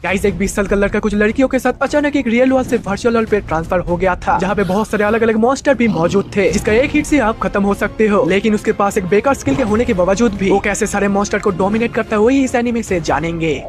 Guys एक 20 साल का लड़का कुछ लड़कियों के साथ अचानक एक रियल वर्ल्ड से वर्चुअल वर्ल्ड पे ट्रांसफर हो गया था, जहाँ पे बहुत सारे अलग अलग मॉन्स्टर भी मौजूद थे, जिसका एक हिट से आप खत्म हो सकते हो। लेकिन उसके पास एक बेकार स्किल के होने के बावजूद भी वो कैसे सारे मॉन्स्टर को डोमिनेट करता है वही इस एनीमे से जानेंगे।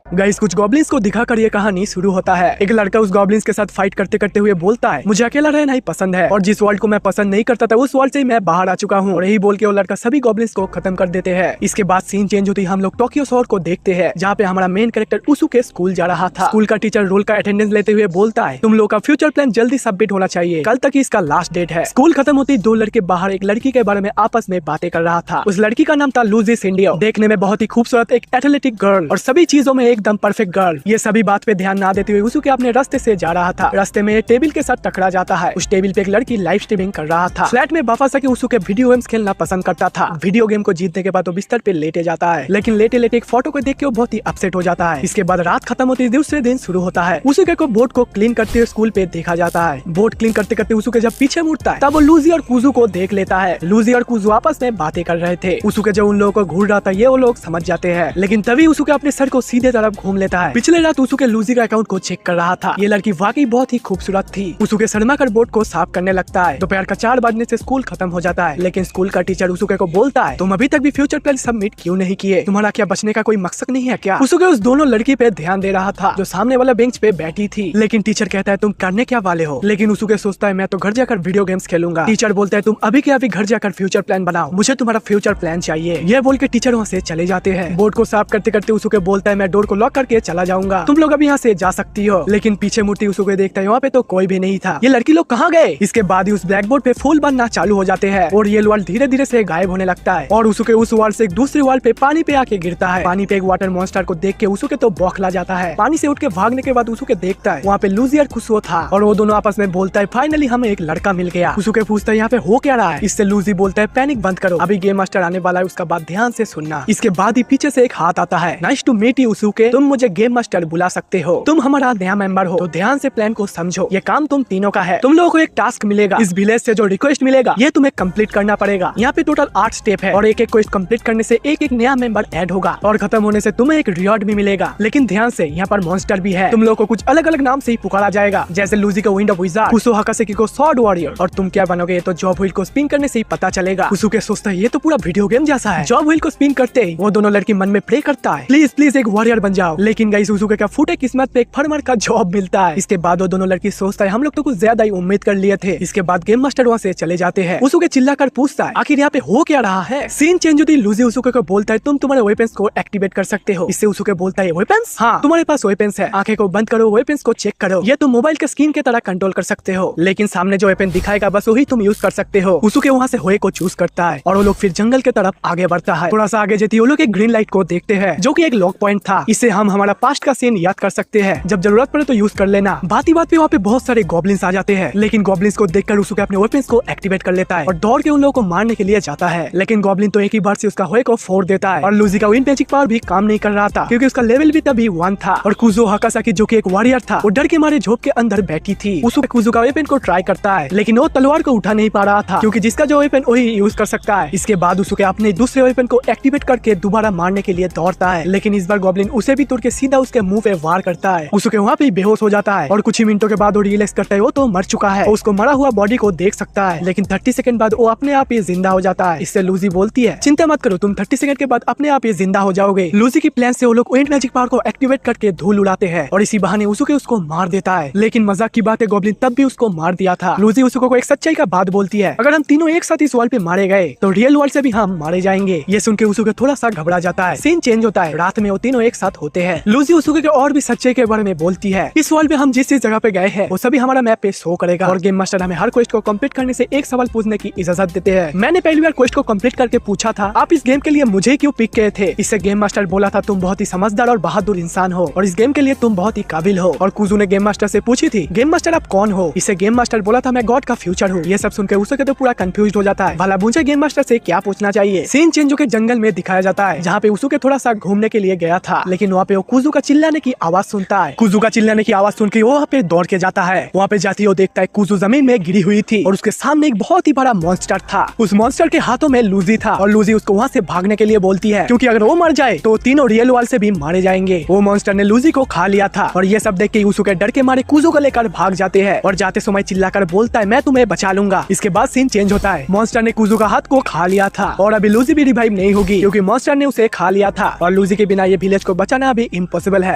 गाइस कुछ गॉब्लिन्स को दिखाकर ये कहानी शुरू होता है। एक लड़का उस गॉब्लिन्स के साथ फाइट करते करते हुए बोलता है, मुझे अकेला रहना ही पसंद है और जिस वर्ल्ड को मैं पसंद नहीं करता था उस वर्ल्ड से मैं बाहर आ चुका हूँ। और यही बोल के वो लड़का सभी गॉब्लिन्स को खत्म कर देते हैं। इसके बाद सीन चेंज होती है, हम लोग टोक्यो शहर को देखते हैं, जहाँ पे हमारा मेन कैरेक्टर उसूके स्कूल जा रहा था। स्कूल का टीचर रोल का अटेंडेंस लेते हुए बोलता है, तुम लोग का फ्यूचर प्लान जल्दी सबमिट होना चाहिए, कल तक इसका लास्ट डेट है। स्कूल खत्म होती दो लड़के बाहर एक लड़की के बारे में आपस में बातें कर रहा था। उस लड़की का नाम था लूजी सिंडियो, देखने में बहुत ही खूबसूरत एक एथलेटिक गर्ल और सभी चीजों में एकदम परफेक्ट गर्ल। ये सभी बात पे ध्यान ना देते हुए उसूके अपने रास्ते से जा रहा था। रास्ते में एक टेबल के साथ टकरा जाता है। उस टेबल पे एक लड़की लाइव स्ट्रीमिंग कर रहा था। फ्लैट में वापस आके उसूके वीडियो गेम्स खेलना पसंद करता था। वीडियो गेम को जीतने के बाद वो बिस्तर पे लेटे जाता है, लेकिन लेटे लेटे एक फोटो को देख के वो बहुत ही अपसेट हो जाता है। इसके बाद रात खत्म होती है, दूसरे दिन शुरू होता है। उसूके को बोर्ड को क्लीन करते हुए स्कूल पे देखा जाता है। बोर्ड क्लीन करते करते उसूके जब पीछे मुड़ता है तब वो लूजी और कुजू को देख लेता है। लूजी और कुजू आपस में बातें कर रहे थे। उसूके जब उन लोगों को घूर रहा था ये वो लोग समझ जाते हैं, लेकिन तभी उसूके अपने सर को सीधे तरफ घूम लेता है। पिछले रात उसूके लूजी का अकाउंट को चेक कर रहा था। ये लड़की वाकई बहुत ही खूबसूरत थी। उसूके शर्मा कर बोर्ड को साफ करने लगता है। दोपहर का 4 बजने से स्कूल खत्म हो जाता है, लेकिन स्कूल का टीचर उसूके को बोलता है, तुम अभी तक भी फ्यूचर प्लान सबमिट क्यों नहीं किए? तुम्हारा क्या बचने का कोई मकसद नहीं है क्या? उसूके उस दोनों लड़की पे ध्यान दे रहा था जो सामने वाला बेंच पे बैठी थी, लेकिन टीचर कहता है तुम करने क्या वाले हो? लेकिन उसूके सोचता है मैं तो घर जाकर वीडियो गेम्स खेलूंगा। टीचर बोलता है तुम अभी के अभी घर जाकर फ्यूचर प्लान बनाओ, मुझे तुम्हारा फ्यूचर प्लान चाहिए। यह बोल के टीचर वहाँ से चले जाते हैं। बोर्ड को साफ करते करते उसूके बोलता है मैं डोर को लॉक करके चला जाऊंगा, तुम लोग अभी यहाँ से जा सकती हो। लेकिन पीछे मुड़ती उसूके देखता है वहाँ पे तो कोई भी नहीं था। ये लड़की लोग कहाँ गए? इसके बाद ही उस ब्लैक बोर्ड पे फूल बनना चालू हो जाते हैं और ये वर्ल्ड धीरे धीरे से गायब होने लगता है। और उसूके उस वर्ल्ड से एक दूसरे वर्ल्ड पे पानी पे आके गिरता है। पानी पे एक वाटर मॉन्स्टर को देख के उसूके तो बौखला जाता है। पानी से उठ के भागने के बाद उसूके देखता है वहाँ पे लूजी और कुसुओ था और वो दोनों आपस में बोलता है फाइनली हमें एक लड़का मिल गया। उसूके पूछता है यहाँ पे हो क्या रहा है? इससे लूजी बोलता है पैनिक बंद करो, अभी गेम मास्टर आने वाला है, उसका बात ध्यान से सुनना। इसके बाद ही पीछे से एक हाथ आता है, नाइस टू मीट यू उसूके, तुम मुझे गेम मास्टर बुला सकते हो, तुम हमारा नया मेंबर हो, तो ध्यान से प्लान को समझो, ये काम तुम तीनों का है। तुम लोगों को एक टास्क मिलेगा, इस विलेज से जो रिक्वेस्ट मिलेगा ये तुम्हें कंप्लीट करना पड़ेगा। यहाँ पे टोटल 8 स्टेप है और एक एक क्वेस्ट कंप्लीट करने से एक एक नया मेंबर ऐड होगा और खत्म होने से तुम्हें एक रिवॉर्ड भी मिलेगा। लेकिन ध्यान से यहाँ पर मॉन्स्टर भी है, तुम लोगों को कुछ अलग अलग नाम से ही पुकारा जाएगा, जैसे लूजी को विंड ऑफ विजार्ड, कुसो हाकासेकी को स्वॉर्ड वॉरियर, और तुम क्या बनोगे तो जॉब व्हील को स्पिन करने से ही पता चलेगा। उसूके सोचता है ये तो पूरा वीडियो गेम जैसा है। जॉब व्हील को स्पिन करते ही वो दोनों लड़की मन में प्रे करता है प्लीज प्लीज एक वॉरियर बन जाओ। लेकिन गाइस उसूके का फूटे किस्मत पे एक फार्मर का जॉब मिलता है। इसके बाद वो दोनों लड़की सोचता है हम लोग तो कुछ ज्यादा ही उम्मीद कर लिए थे। इसके बाद गेम मास्टर वहाँ से चले जाते हैं। उसूके चिल्लाकर पूछता है आखिर यहाँ पे हो क्या रहा है? सीन चेंज होती लूजी उसूके को बोलता है तुम तुम्हारे वेपन्स को एक्टिवेट कर सकते हो। इससे उसूके बोलता है वेपन्स? हाँ तुम्हारे पास वेपन्स है, आंखें को बंद करो, वेपन्स को चेक करो, ये तुम मोबाइल के स्क्रीन की तरह कंट्रोल कर सकते हो, लेकिन सामने जो वेपन दिखाएगा बस वही तुम यूज कर सकते हो। उसूके वहाँ से होए को चूज करता है और वो लोग फिर जंगल की तरफ आगे बढ़ता है। थोड़ा सा आगे जाती वो लोग एक ग्रीन लाइट को देखते हैं जो की एक लॉक पॉइंट था। इससे हम हमारा पास्ट का सीन याद कर सकते हैं, जब जरूरत पड़े तो यूज कर लेना। बात ही बात पे वहाँ पे बहुत सारे गॉब्लिन्स आ जाते हैं, लेकिन गॉब्लिन्स को देखकर उसूके अपने वेपन्स को एक्टिवेट कर लेता है और दौड़ के उन लोगों को मारने के लिए जाता है। लेकिन गॉब्लिन तो एक ही बार से उसका होए को फोड़ देता है और लूजी का विंड मैजिक पावर भी काम नहीं कर रहा था क्योंकि उसका लेवल भी तभी 1 था। और कुजो हाकासाकी जो कि एक वॉरियर था वो डर के मारे झोंक के अंदर बैठी थी। उसूके कुजो का वेपन को ट्राई करता है, लेकिन वो तलवार को उठा नहीं पा रहा था क्योंकि जिसका जो वेपन वही यूज कर सकता है। इसके बाद उसूके अपने दूसरे वेपन को एक्टिवेट करके दोबारा मारने के लिए दौड़ता है, लेकिन इस बार गॉब्लिन उसे भी तोड़ के सीधा उसके मुंह पे वार करता है। उसूके वहाँ पे बेहोश हो जाता है और कुछ ही मिनटों के बाद वो रियलाइज करता है वो तो मर चुका है। उसको मरा हुआ बॉडी को देख सकता है, लेकिन 30 सेकंड बाद वो अपने आप ही जिंदा हो जाता है। इससे लूजी बोलती है चिंता मत करो, तुम 30 सेकंड के बाद अपने आप ही जिंदा हो जाओगे। लूजी की प्लान से वो लोग विंड मैजिक पावर को एक्टिवेट करके धूल उड़ाते हैं और इसी बहाने उसूके उसको मार देता है। लेकिन मजाक की बात है गॉब्लिन तब भी उसको मार दिया था। लूजी उसूके को एक सच्चाई का बात बोलती है अगर हम तीनों एक साथ इस वर्ल्ड पे मारे गए तो रियल वर्ल्ड से भी हम मारे जाएंगे। ये सुन के उसूके थोड़ा सा घबरा जाता है। सीन चेंज होता है, रात में वो तीनों एक साथ होते हैं। लूजी उसूके के और भी सच्चाई के बारे में बोलती है इस वर्ल्ड में हम जिस जगह पे गए हैं वो सभी हमारा मैप पे शो करेगा और गेम मास्टर हमें हर क्वेस्ट को कंप्लीट करने से एक सवाल पूछने की इजाजत देते हैं। मैंने पहली बार क्वेस्ट को कंप्लीट करके पूछा था आप इस गेम के लिए मुझे क्यों पिक किए थे? इससे गेम मास्टर बोला था तुम बहुत ही समझदार और बहादुर इंसान हो और इस गेम के लिए तुम बहुत ही काबिल हो। और कुजू ने गेम मास्टर से पूछी थी गेम मास्टर आप कौन हो? इससे गेम मास्टर बोला था मैं गॉड का फ्यूचर हूँ। ये सब सुनकर उसूके तो पूरा कंफ्यूज हो जाता है, भला मुझे गेम मास्टर से क्या पूछना चाहिए। सीन चेंज होकर जंगल में दिखाया जाता है जहाँ पे उसूके थोड़ा सा घूमने के लिए गया था, लेकिन लेकिन वहाँ पे वो कुजू का चिल्लाने की आवाज सुनता है। कुजू का चिल्लाने की आवाज सुन के वो वहाँ पे दौड़ के जाता है। वहाँ पे जाती वो देखता है कुजू जमीन में गिरी हुई थी और उसके सामने एक बहुत ही बड़ा मॉन्स्टर था। उस मॉन्स्टर के हाथों में लूजी था और लूजी उसको वहाँ से भागने के लिए बोलती है, क्योंकि अगर वो मर जाए तो तीनों रियल वर्ल्ड से भी मारे जाएंगे। वो मॉन्स्टर ने लूजी को खा लिया था और ये सब देख के यूसुके डर के मारे कुजू को लेकर भाग जाते हैं और जाते समय चिल्लाकर बोलता है, मैं तुम्हें बचा लूंगा। इसके बाद सीन चेंज होता है। मॉन्स्टर ने कुजू का हाथ को खा लिया था और अभी लूजी भी रिवाइव नहीं होगी क्योंकि मॉन्स्टर ने उसे खा लिया था और लूजी के बिना ये विलेज को बचाना अभी इम्पॉसिबल है।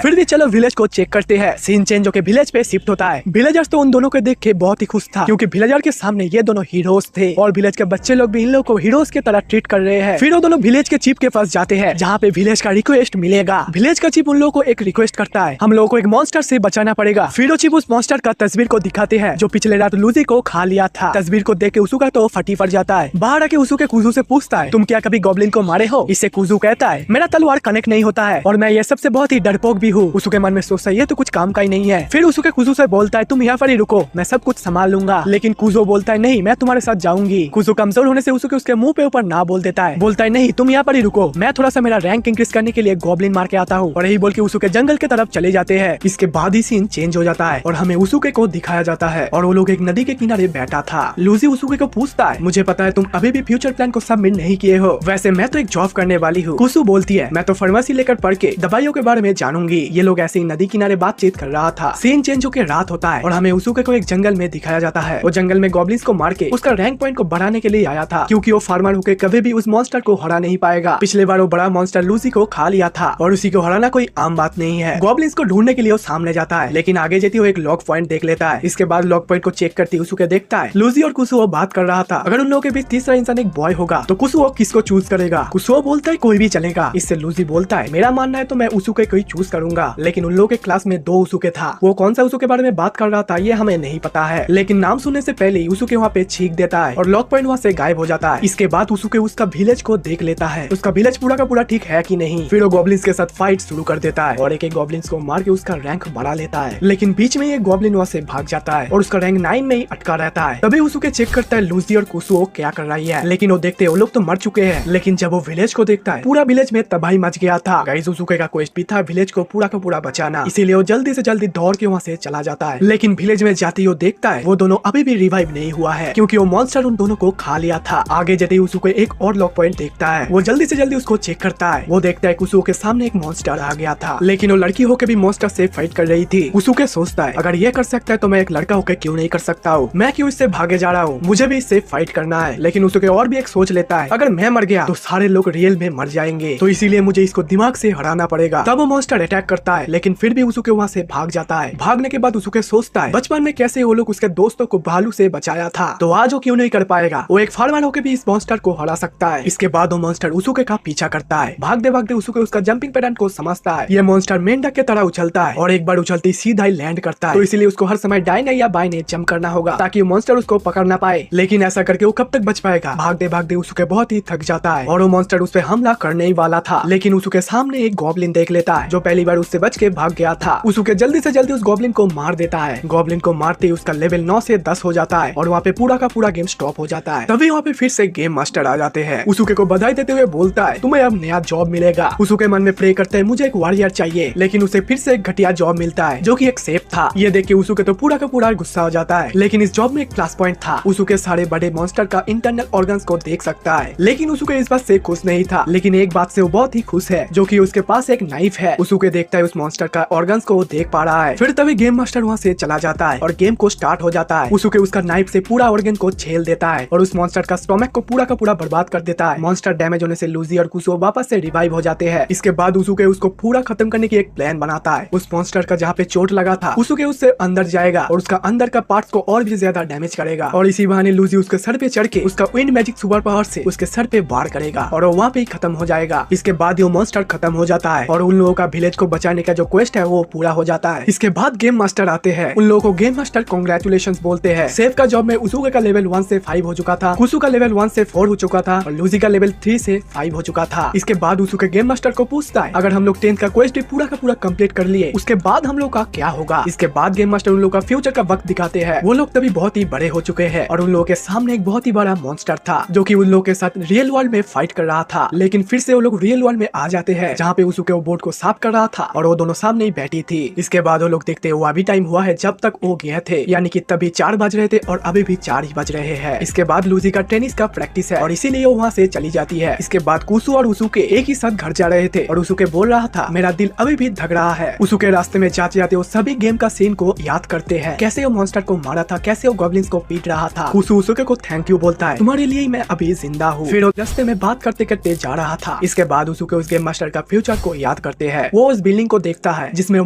फिर भी चलो विलेज को चेक करते हैं। सीन चेंज होकर विलेज पे शिफ्ट होता है। विलेजर्स तो उन दोनों को देख के बहुत ही खुश था क्योंकि विलेजर के सामने ये दोनों हीरोज थे और विलेज के बच्चे लोग भी इन लोगों को हीरोज की तरह ट्रीट कर रहे हैं। फिर वो दोनों विलेज के चीफ के पास जाते हैं जहाँ पे विलेज का रिक्वेस्ट मिलेगा। विलेज का चीफ उन लोगों को एक रिक्वेस्ट करता है, हम लोगों को एक मॉन्स्टर से बचाना पड़ेगा। फिर वो चीफ उस मॉन्स्टर का तस्वीर को दिखाते हैं जो पिछले रात लूजी को खा लिया था। तस्वीर को देख के उसुका तो फटी पड़ जाता है। बाहर आके उसुके कुजू से पूछता है, तुम क्या कभी गॉब्लिन को मारे हो? इससे कुजू कहता है, मेरा तलवार कनेक्ट नहीं होता है और मैं ये सबसे बहुत ही डरपोक भी हूँ। उसुके मन में सोचता है ये तो कुछ काम का ही नहीं है। फिर उसुके कुजू से बोलता है, तुम यहाँ पर ही रुको, मैं सब कुछ संभाल लूंगा। लेकिन कुजू बोलता है, नहीं मैं तुम्हारे साथ जाऊंगी। कुजू कमजोर होने से उसुके उसके मुंह पे ऊपर ना बोल देता है। बोलता है, नहीं तुम यहाँ पर ही रुको, मैं थोड़ा सा मेरा रैंक इंक्रीज करने के लिए गॉब्लिन मार के आता हूँ। और यही बोल के उसुके जंगल के तरफ चले जाते हैं। इसके बाद ही सीन चेंज हो जाता है और हमें उसुके को दिखाया जाता है और वो लोग एक नदी के किनारे बैठा था। लूजी उसुके को पूछता है, मुझे पता है तुम अभी भी फ्यूचर प्लान को सबमिट नहीं किए हो, वैसे मैं तो एक जॉब करने वाली हूँ। कुसु बोलती है, मैं तो फार्मेसी लेकर पढ़ के दवाइयों के बारे में जानूंगी। ये लोग ऐसे ही नदी किनारे बातचीत कर रहा था। सीन चेंज होकर रात होता है और हमें उसुके को एक जंगल में दिखाया जाता है। वो जंगल में गॉब्लिन्स को मार के उसका रैंक पॉइंट को बढ़ाने के लिए आया था क्योंकि वो फार्मर होकर कभी भी उस मॉन्स्टर को हरा नहीं पाएगा। पिछले बार वो बड़ा मॉन्स्टर लूसी को खा लिया था और उसी को हराना कोई आम बात नहीं है। गॉब्लिन्स को ढूंढने के लिए वो सामने जाता है लेकिन आगे जाती वो एक लॉक पॉइंट देख लेता है। इसके बाद लॉक पॉइंट को चेक करती उसुके देखता है लूसी और कुसु वो बात कर रहा था, अगर उन लोगों के बीच तीसरा इंसान एक बॉय होगा तो कुसु किसको चूज करेगा? कुसु बोलता है कोई भी चलेगा। इससे लूसी बोलता है, मेरा मानना है तो मैं उसुके को ही चूज करूंगा। लेकिन उन लोगों के क्लास में 2 उसुके था। वो कौन सा उसुके बारे में बात कर रहा था ये हमें नहीं पता है, लेकिन नाम सुनने से पहले उसुके वहाँ पे छींक देता है और लॉक पॉइंट वहाँ से गायब हो जाता है। इसके बाद उसुके उसका विलेज को देख लेता है, उसका विलेज पूरा का पूरा ठीक है कि नहीं। फिर वो गॉब्लिन्स के साथ फाइट शुरू कर देता है और एक गॉब्लिन्स को मार के उसका रैंक बढ़ा लेता है। लेकिन बीच में एक गॉब्लिन वहाँ से भाग जाता है और उसका रैंक 9 में ही अटका रहता है। तभी उसुके चेक करता है लूसी और कुसुओ क्या कर रही है, लेकिन वो देखते वो लोग तो मर चुके हैं। लेकिन जब वो विलेज को देखता है पूरा विलेज में तबाही मच गया था। गाइस उसुके का क्वेस्ट भी था विलेज को पूरा का पूरा बचाना, इसीलिए वो जल्दी से जल्दी दौड़ के वहाँ से चला जाता है। लेकिन विलेज में जाते ही वो देखता है वो दोनों अभी भी रिवाइव नहीं हुआ है क्योंकि वो मॉन्स्टर उन दोनों को खा लिया था। आगे जाते ही उसुके एक और लॉक पॉइंट देखता है। वो जल्दी से जल्दी उसको चेक करता है। वो देखता है कुसुओ के सामने एक मॉन्स्टर आ गया था, लेकिन वो लड़की होकर भी मॉन्स्टर से फाइट कर रही थी। उसुके सोचता है अगर ये कर सकता है तो मैं एक लड़का होकर क्यों नहीं कर सकता हूँ, मैं क्यों इससे भागे जा रहा हूँ, मुझे भी इससे फाइट करना है। लेकिन उसके और भी एक सोच लेता है, अगर मैं मर गया तो सारे लोग रियल में मर जाएंगे, तो इसीलिए मुझे इसको दिमाग से हराना पड़ेगा। तब वो मॉन्स्टर अटैक करता है लेकिन फिर भी उसके वहाँ से भाग जाता है। भागने के बाद उसके सोचता है बचपन में कैसे वो लोग उसके दोस्तों को भालू से बचाया था, तो आज वो क्यों नहीं कर पाएगा। वो एक फार्मर होकर भी इस मॉन्स्टर को हरा सकता है। इसके बाद वो मॉन्स्टर उसके का पीछा करता है। भागते भागते उसके उसका जंपिंग पैटर्न को समझता है। ये मॉन्स्टर मेंढक के तरह उछलता है और एक बार उछलती सीधा ही लैंड करता है, तो इसलिए उसको हर समय दाहिने या बाएं जंप करना होगा ताकि मॉन्स्टर उसको पकड़ ना पाए। लेकिन ऐसा करके वो कब तक बच पाएगा। भागते भागते उसके बहुत ही थक जाता है और वो मॉन्स्टर उस पे हमला करने ही वाला था, लेकिन उसके सामने एक गॉब्लिन देख लेता है जो पहली बार उससे बच के भाग गया था। उसके जल्दी से जल्दी उस गॉब्लिन को मार देता है। गॉब्लिन को मारते ही उसका लेवल 9 से 10 हो जाता है और वहाँ पे पूरा का पूरा गेम स्टॉप हो जाता है। तभी वहाँ पे फिर से गेम मास्टर आ जाते हैं। उसके को बधाई देते हुए बोलता है तुम्हें अब नया जॉब मिलेगा। उसके मन में प्रे करते हैं मुझे एक वॉरियर चाहिए, लेकिन उसे फिर से एक घटिया जॉब मिलता है जो कि एक सेफ था। ये देख के उसके तो पूरा का पूरा गुस्सा हो जाता है, लेकिन इस जॉब में एक प्लस पॉइंट था, उसके सारे बड़े मॉन्स्टर का इंटरनल ऑर्गन्स को देख सकता है। लेकिन उसके इस बात से खुश नहीं था, लेकिन एक बात से वो बहुत ही खुश है जो कि उसके पास एक नाइफ है। उसके देखता है उस मॉन्स्टर का ऑर्गन्स को देख पा रहा है। फिर तभी गेम मास्टर वहाँ से चला जाता है और गेम को स्टार्ट हो जाता है। उसके उसका नाइफ से पूरा ऑर्गन को छेल देता है और उस मॉन्स्टर का स्टोमक को पूरा का पूरा बर्बाद कर देता है। मॉन्स्टर डैमेज होने से लूजी और कुसुओ वापस से रिवाइव हो जाते हैं। इसके बाद उसके उसको पूरा खत्म करने की एक प्लान बनाता है। उस मॉन्स्टर का जहाँ पे चोट लगा था उसके उससे अंदर जाएगा और उसका अंदर का पार्ट्स को और भी ज्यादा डैमेज करेगा और इसी बहाने लूजी उसके सर पे चढ़ के उसका विंड मैजिक सुपर पावर से उसके सर पे वार करेगा और वो वहाँ पे ही खत्म हो जाएगा। इसके बाद वो मॉन्स्टर खत्म हो जाता है और उन लोगों का विलेज को बचाने का जो क्वेस्ट है वो पूरा हो जाता है। इसके बाद गेम मास्टर आते हैं। उन लोगों को गेम मास्टर कांग्रेचुलेशंस बोलते हैं। सेफ का जॉब में उसुके का लेवल 1 से 5 हो चुका था, कुसु का लेवल 1 से 4 हो चुका था और लूजी का लेवल 3 से 5 हो चुका था। इसके बाद उसुके गेम मास्टर को पूछता है अगर हम लोग 10th का क्वेस्ट भी पूरा का पूरा कंप्लीट कर लिए उसके बाद हम लोग का क्या होगा। इसके बाद गेम मास्टर उन लोग का फ्यूचर का वक्त दिखाते हैं। वो लोग तभी बहुत ही बड़े हो चुके हैं और उन लोगों के सामने एक बहुत ही बड़ा मॉन्स्टर था जो कि उन लोगों के साथ रियल वर्ल्ड में फाइट कर रहा था। लेकिन फिर से वो लोग रियल वर्ल्ड में आ जाते हैं जहाँ पे उसके वो बोर्ड को साफ कर रहा था और वो दोनों सामने ही बैठी थी। इसके बाद वो लोग देखते वो अभी टाइम हुआ है जब तक वो गए थे, यानी कि तभी 4 बज रहे थे और अभी भी 4 ही बज रहे हैं। इसके बाद लूजी का टेनिस का प्रैक्टिस है और इसीलिए वो वहाँ से चली जाती है। इसके बाद कुसु और उसुके एक ही साथ घर जा रहे थे और उसुके बोल रहा था मेरा दिल अभी भी धक रहा है। उसुके रास्ते में जाते जाते वो सभी गेम का सीन को याद करते हैं, कैसे वो मॉन्स्टर को मारा था, कैसे वो गॉब्लिन्स को पीट रहा था। कुसु उसुके को थैंक यू बोलता है, तुम्हारे लिए मैं अभी जिंदा हूँ। फिर वो रास्ते में बात करते करते जा रहा था। इसके बाद उसुके उस गेम मास्टर का फ्यूचर को याद करते हैं। वो उस बिल्डिंग को देखता है जिसमें वो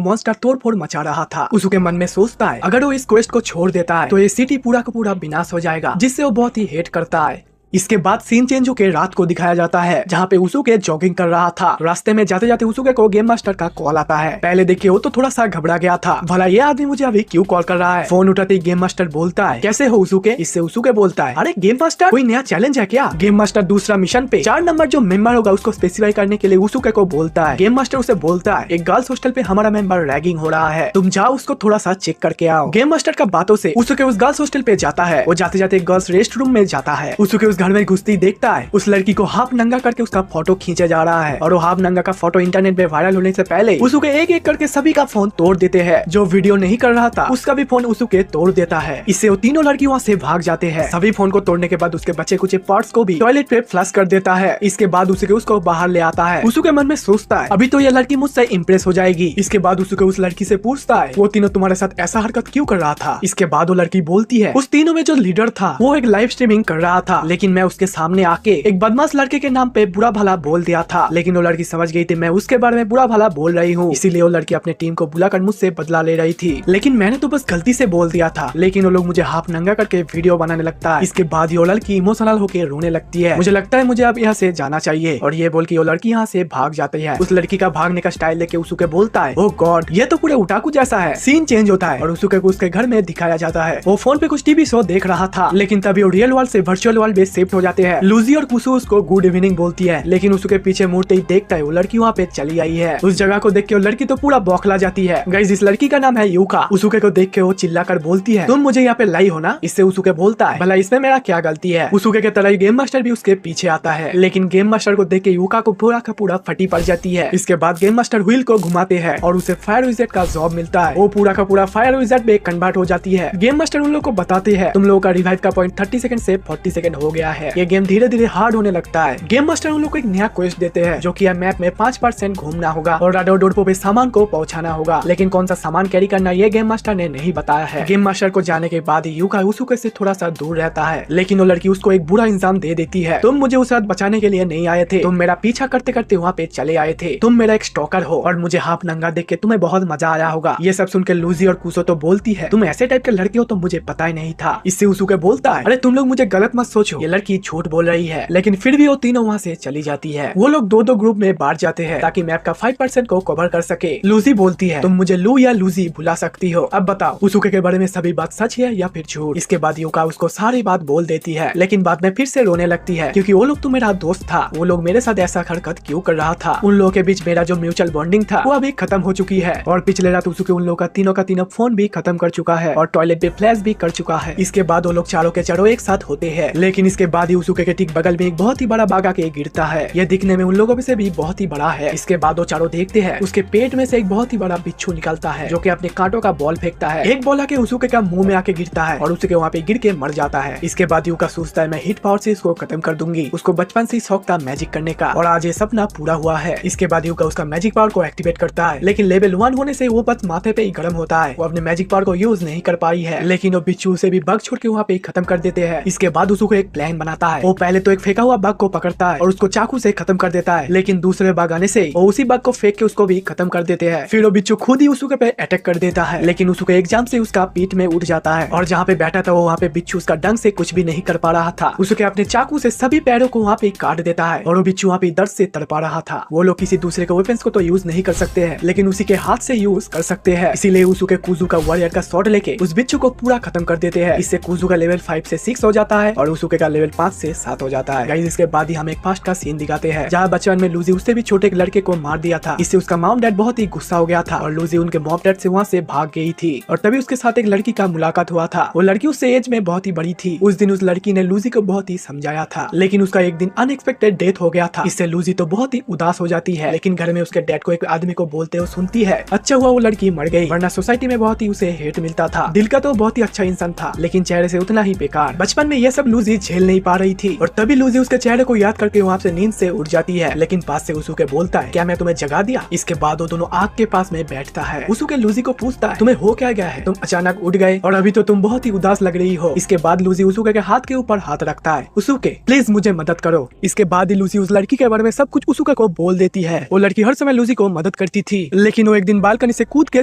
मॉन्स्टर तोड़-फोड़ मचा रहा था। उसुके मन में सोचता है अगर वो इस क्वेस्ट को छोड़ देता है तो ये सिटी पूरा का पूरा विनाश हो जाएगा, जिससे वो बहुत ही हेट करता है। इसके बाद सीन चेंज होकर रात को दिखाया जाता है जहाँ पे उसुके जॉगिंग कर रहा था। रास्ते में जाते जाते उसुके को गेम मास्टर का कॉल आता है। पहले देखिए वो तो थोड़ा सा घबरा गया था, भला ये आदमी मुझे अभी क्यों कॉल कर रहा है। फोन उठाते ही गेम मास्टर बोलता है कैसे हो उसुके। इससे उसुके बोलता है अरे गेम मास्टर कोई नया चैलेंज है क्या। गेम मास्टर दूसरा मिशन पे 4 नंबर जो मेंबर होगा उसको स्पेसिफाई करने के लिए उसुके को बोलता है। गेम मास्टर उसे बोलता है एक गर्ल्स हॉस्टल पे हमारा मेंबर रैगिंग हो रहा है, तुम जाओ उसको थोड़ा सा चेक करके आओ। गेम मास्टर का बातों से उसुके उस गर्ल्स हॉस्टल पे जाता है। वो जाते जाते गर्ल्स रेस्ट रूम में जाता है। उसुके उस घर में घुसती देख उस लड़की को हाफ नंगा करके उसका फोटो खींचा जा रहा है और वो हाफ नंगा का फोटो इंटरनेट पे वायरल होने से पहले उसुके एक एक करके सभी का फोन तोड़ देते हैं। जो वीडियो नहीं कर रहा था उसका भी फोन उसुके तोड़ देता है। इससे वो तीनों लड़की वहाँ से भाग जाते हैं। सभी फोन को तोड़ने के बाद उसके बच्चे कुछ पार्ट्स को भी टॉयलेट पे फ्लश कर देता है। इसके बाद उसुके उसको बाहर ले आता है। उसुके मन में सोचता है अभी तो ये लड़की मुझसे इम्प्रेस हो जाएगी। इसके बाद उसुके उस लड़की से पूछता है वो तीनों तुम्हारे साथ ऐसा हरकत क्यों कर रहा था। इसके बाद वो लड़की बोलती है उस तीनों में जो लीडर था वो एक लाइव स्ट्रीमिंग कर रहा था, लेकिन मैं उसके सामने आके एक बदमाश लड़के के नाम पे बुरा भला बोल दिया था, लेकिन वो लड़की समझ गई थी मैं उसके बारे में बुरा भला बोल रही हूँ, इसीलिए वो लड़की अपने टीम को बुलाकर मुझसे बदला ले रही थी। लेकिन मैंने तो बस गलती से बोल दिया था, लेकिन वो लोग मुझे हाफ नंगा करके वीडियो बनाने लगता है। इसके बाद वो लड़की इमोशनल होकर रोने लगती है। मुझे लगता है मुझे अब यहाँ से जाना चाहिए, और ये बोल के वो लड़की यहाँ से भाग जाती है। उस लड़की का भागने का स्टाइल लेके उसुके बोलता है ओह गॉड ये तो पूरे उटाकू जैसा है। सीन चेंज होता है और उसुके को उसके घर में दिखाया जाता है। वो फोन पे कुछ टीवी शो देख रहा था, लेकिन तभी वो रियल वर्ल्ड से वर्चुअल वर्ल्ड में शिफ्ट हो जाते हैं। लूजी और कुसु उसको गुड इवनिंग बोलती है, लेकिन उसके पीछे मुड़ते ही देखता है वो लड़की वहाँ पे चली आई है। उस जगह को देख के वो लड़की तो पूरा बौखला जाती है। गाइस इस लड़की का नाम है यूका। उसुके को देख के वो चिल्लाकर बोलती है तुम मुझे यहाँ पे लाई हो ना। इससे उसुके बोलता है भला इसमें मेरा क्या गलती है। उसुके के तरह गेम मास्टर भी उसके पीछे आता है, लेकिन गेम मास्टर को देख के यूका को पूरा का पूरा फटी पड़ जाती है। इसके बाद गेम मास्टर व्हील को घुमाते हैं और उसे फायर विजेट का जॉब मिलता है। वो पूरा का पूरा फायर विजेट में कन्वर्ट हो जाती है। गेम मास्टर उन लोगों को बताते हैं तुम लोगों का रिवाइव का पॉइंट 30 सेकंड से 40 सेकंड हो गया है। ये गेम धीरे धीरे हार्ड होने लगता है। गेम मास्टर उन लोगों को एक नया क्वेस्ट देते हैं जो कि मैप में 5% घूमना होगा और राडोडोडपो पे सामान को पहुंचाना होगा, लेकिन कौन सा सामान कैरी करना ये गेम मास्टर ने नहीं बताया है। गेम मास्टर को जाने के बाद यूका उसुके से थोड़ा सा दूर रहता है, लेकिन वो लड़की उसको एक बुरा इंजाम दे देती है तुम मुझे उस रात बचाने के लिए नहीं आए थे, तुम मेरा पीछा करते करते वहाँ पे चले आए थे, तुम मेरा एक स्टॉकर हो और मुझे हाफ नंगा देख के तुम्हें बहुत मजा आया होगा। ये सब सुनकर लूजी और कुसो तो बोलती है तुम ऐसे टाइप के लड़के हो तो मुझे पता ही नहीं था। इससे उसुके बोलता है अरे तुम लोग मुझे गलत मत सोचो, ये लड़की झूठ बोल रही है। लेकिन फिर भी वो तीनों वहाँ से चली जाती है। वो लोग दो ग्रुप में बांट जाते हैं ताकि मैप का 5% को कवर कर सके। लूजी बोलती है तुम मुझे लू या लूजी बुला सकती हो, अब बताओ उसुके के बारे में सभी बात सच है या फिर झूठ। इसके बाद यूका उसको सारी बात बोल देती है, लेकिन बाद में फिर से रोने लगती है क्योंकि वो लोग तो मेरा दोस्त था, वो लोग मेरे साथ ऐसा हरकत क्यों कर रहा था। उन लोगों के बीच मेरा जो म्यूचुअल बॉन्डिंग था वो अभी खत्म हो चुकी है, और पिछले रात उसुके उन लोगों का तीनों फोन भी खत्म कर चुका है और टॉयलेट पे फ्लैश भी कर चुका है। इसके बाद वो लोग चारों के चारों एक साथ होते हैं, लेकिन इसके बाद ही उसुके के ठीक बगल में एक बहुत ही बड़ा बाघ आके गिरता है। यह दिखने में उन लोगों में से भी बहुत ही बड़ा है। इसके बाद वो चारों देखते हैं उसके पेट में से एक बहुत ही बड़ा बिच्छू निकलता है जो कि अपने कांटों का बॉल फेंकता है। एक बॉल आके उसुके का मुंह में आके गिरता है और उसके वहाँ पे गिर के मर जाता है। इसके बाद यूका सोचता है मैं हिट पावर से इसको खत्म कर दूंगी। उसको बचपन से शौक था मैजिक करने का और आज ये सपना पूरा हुआ है। इसके बाद यूका उसका मैजिक पावर को एक्टिवेट करता है, लेकिन लेवल 1 होने से वो बस माथे पे ही गर्म होता है। वो अपने मैजिक पावर को यूज नहीं कर पाई है, लेकिन वो बिच्छू से भी बग छोड़ के वहाँ पे खत्म कर देते हैं। इसके बाद उसको एक प्लान बनाता है। वो पहले तो एक फेंका हुआ बग को पकड़ता है और उसको चाकू से खत्म कर देता है, लेकिन दूसरे बग आने से वो उसी बग को फेंक के उसको भी खत्म कर देते हैं। फिर वो बिच्छू खुद ही उसके पे अटैक कर देता है, लेकिन उसके एग्जाम से उसका पीठ में उठ जाता है और जहाँ पे बैठा था वो वहाँ पे बिच्छू उसका डंग से कुछ भी नहीं कर पा रहा था। उसके अपने चाकू से सभी पैरों को वहाँ पे काट देता है और वो बिच्छू वहाँ पे दर्द से तड़पा रहा था। वो लोग किसी दूसरे के वेपन्स को तो यूज नहीं कर सकते हैं, लेकिन उसी के हाथ से यूज कर सकते हैं। इसीलिए उसके कुजू का वॉरियर का शॉट लेके उस बिच्छू को पूरा खत्म कर देते हैं। इससे कुजू का लेवल 5 से 6 हो जाता है और उसके का लेवल लेवल 5 से 7 हो जाता है। गाइस इसके बाद ही हम एक पास्ट का सीन दिखाते हैं जहाँ बचपन में लूजी उससे भी छोटे एक लड़के को मार दिया था। इससे उसका मॉम डैड बहुत ही गुस्सा हो गया था और लूजी उनके मॉम डैड से वहाँ से भाग गई थी और तभी उसके साथ एक लड़की का मुलाकात हुआ था। वो लड़की उससे एज में बहुत ही बड़ी थी। उस दिन उस लड़की ने लूजी को बहुत ही समझाया था, लेकिन उसका एक दिन अनएक्सपेक्टेड डेथ हो गया था। इससे लूजी तो बहुत ही उदास हो जाती है, लेकिन घर में उसके डैड को एक आदमी को बोलते हुए सुनती है। अच्छा हुआ वो लड़की मर गई, वरना सोसाइटी में बहुत ही उसे हेट मिलता था। दिल का तो बहुत ही अच्छा इंसान था, लेकिन चेहरे से उतना ही बेकार। बचपन में ये सब लूजी झेल नहीं पा रही थी और तभी लूजी उसके चेहरे को याद करके वहाँ से नींद से उठ जाती है। लेकिन पास से उसके बोलता है, क्या मैं तुम्हें जगा दिया? इसके बाद वो दोनों आग के पास में बैठता है। उसके लूजी को पूछता है, तुम्हें हो क्या गया है? तुम अचानक उठ गए और अभी तो तुम बहुत ही उदास लग रही हो। इसके बाद लूजी उसके हाथ के ऊपर हाथ रखता है। उसके प्लीज मुझे मदद करो। इसके बाद ही लूजी उस लड़की के बारे में सब कुछ उसके को बोल देती है। वो लड़की हर समय लूजी को मदद करती थी, लेकिन वो एक दिन बालकनी से कूद के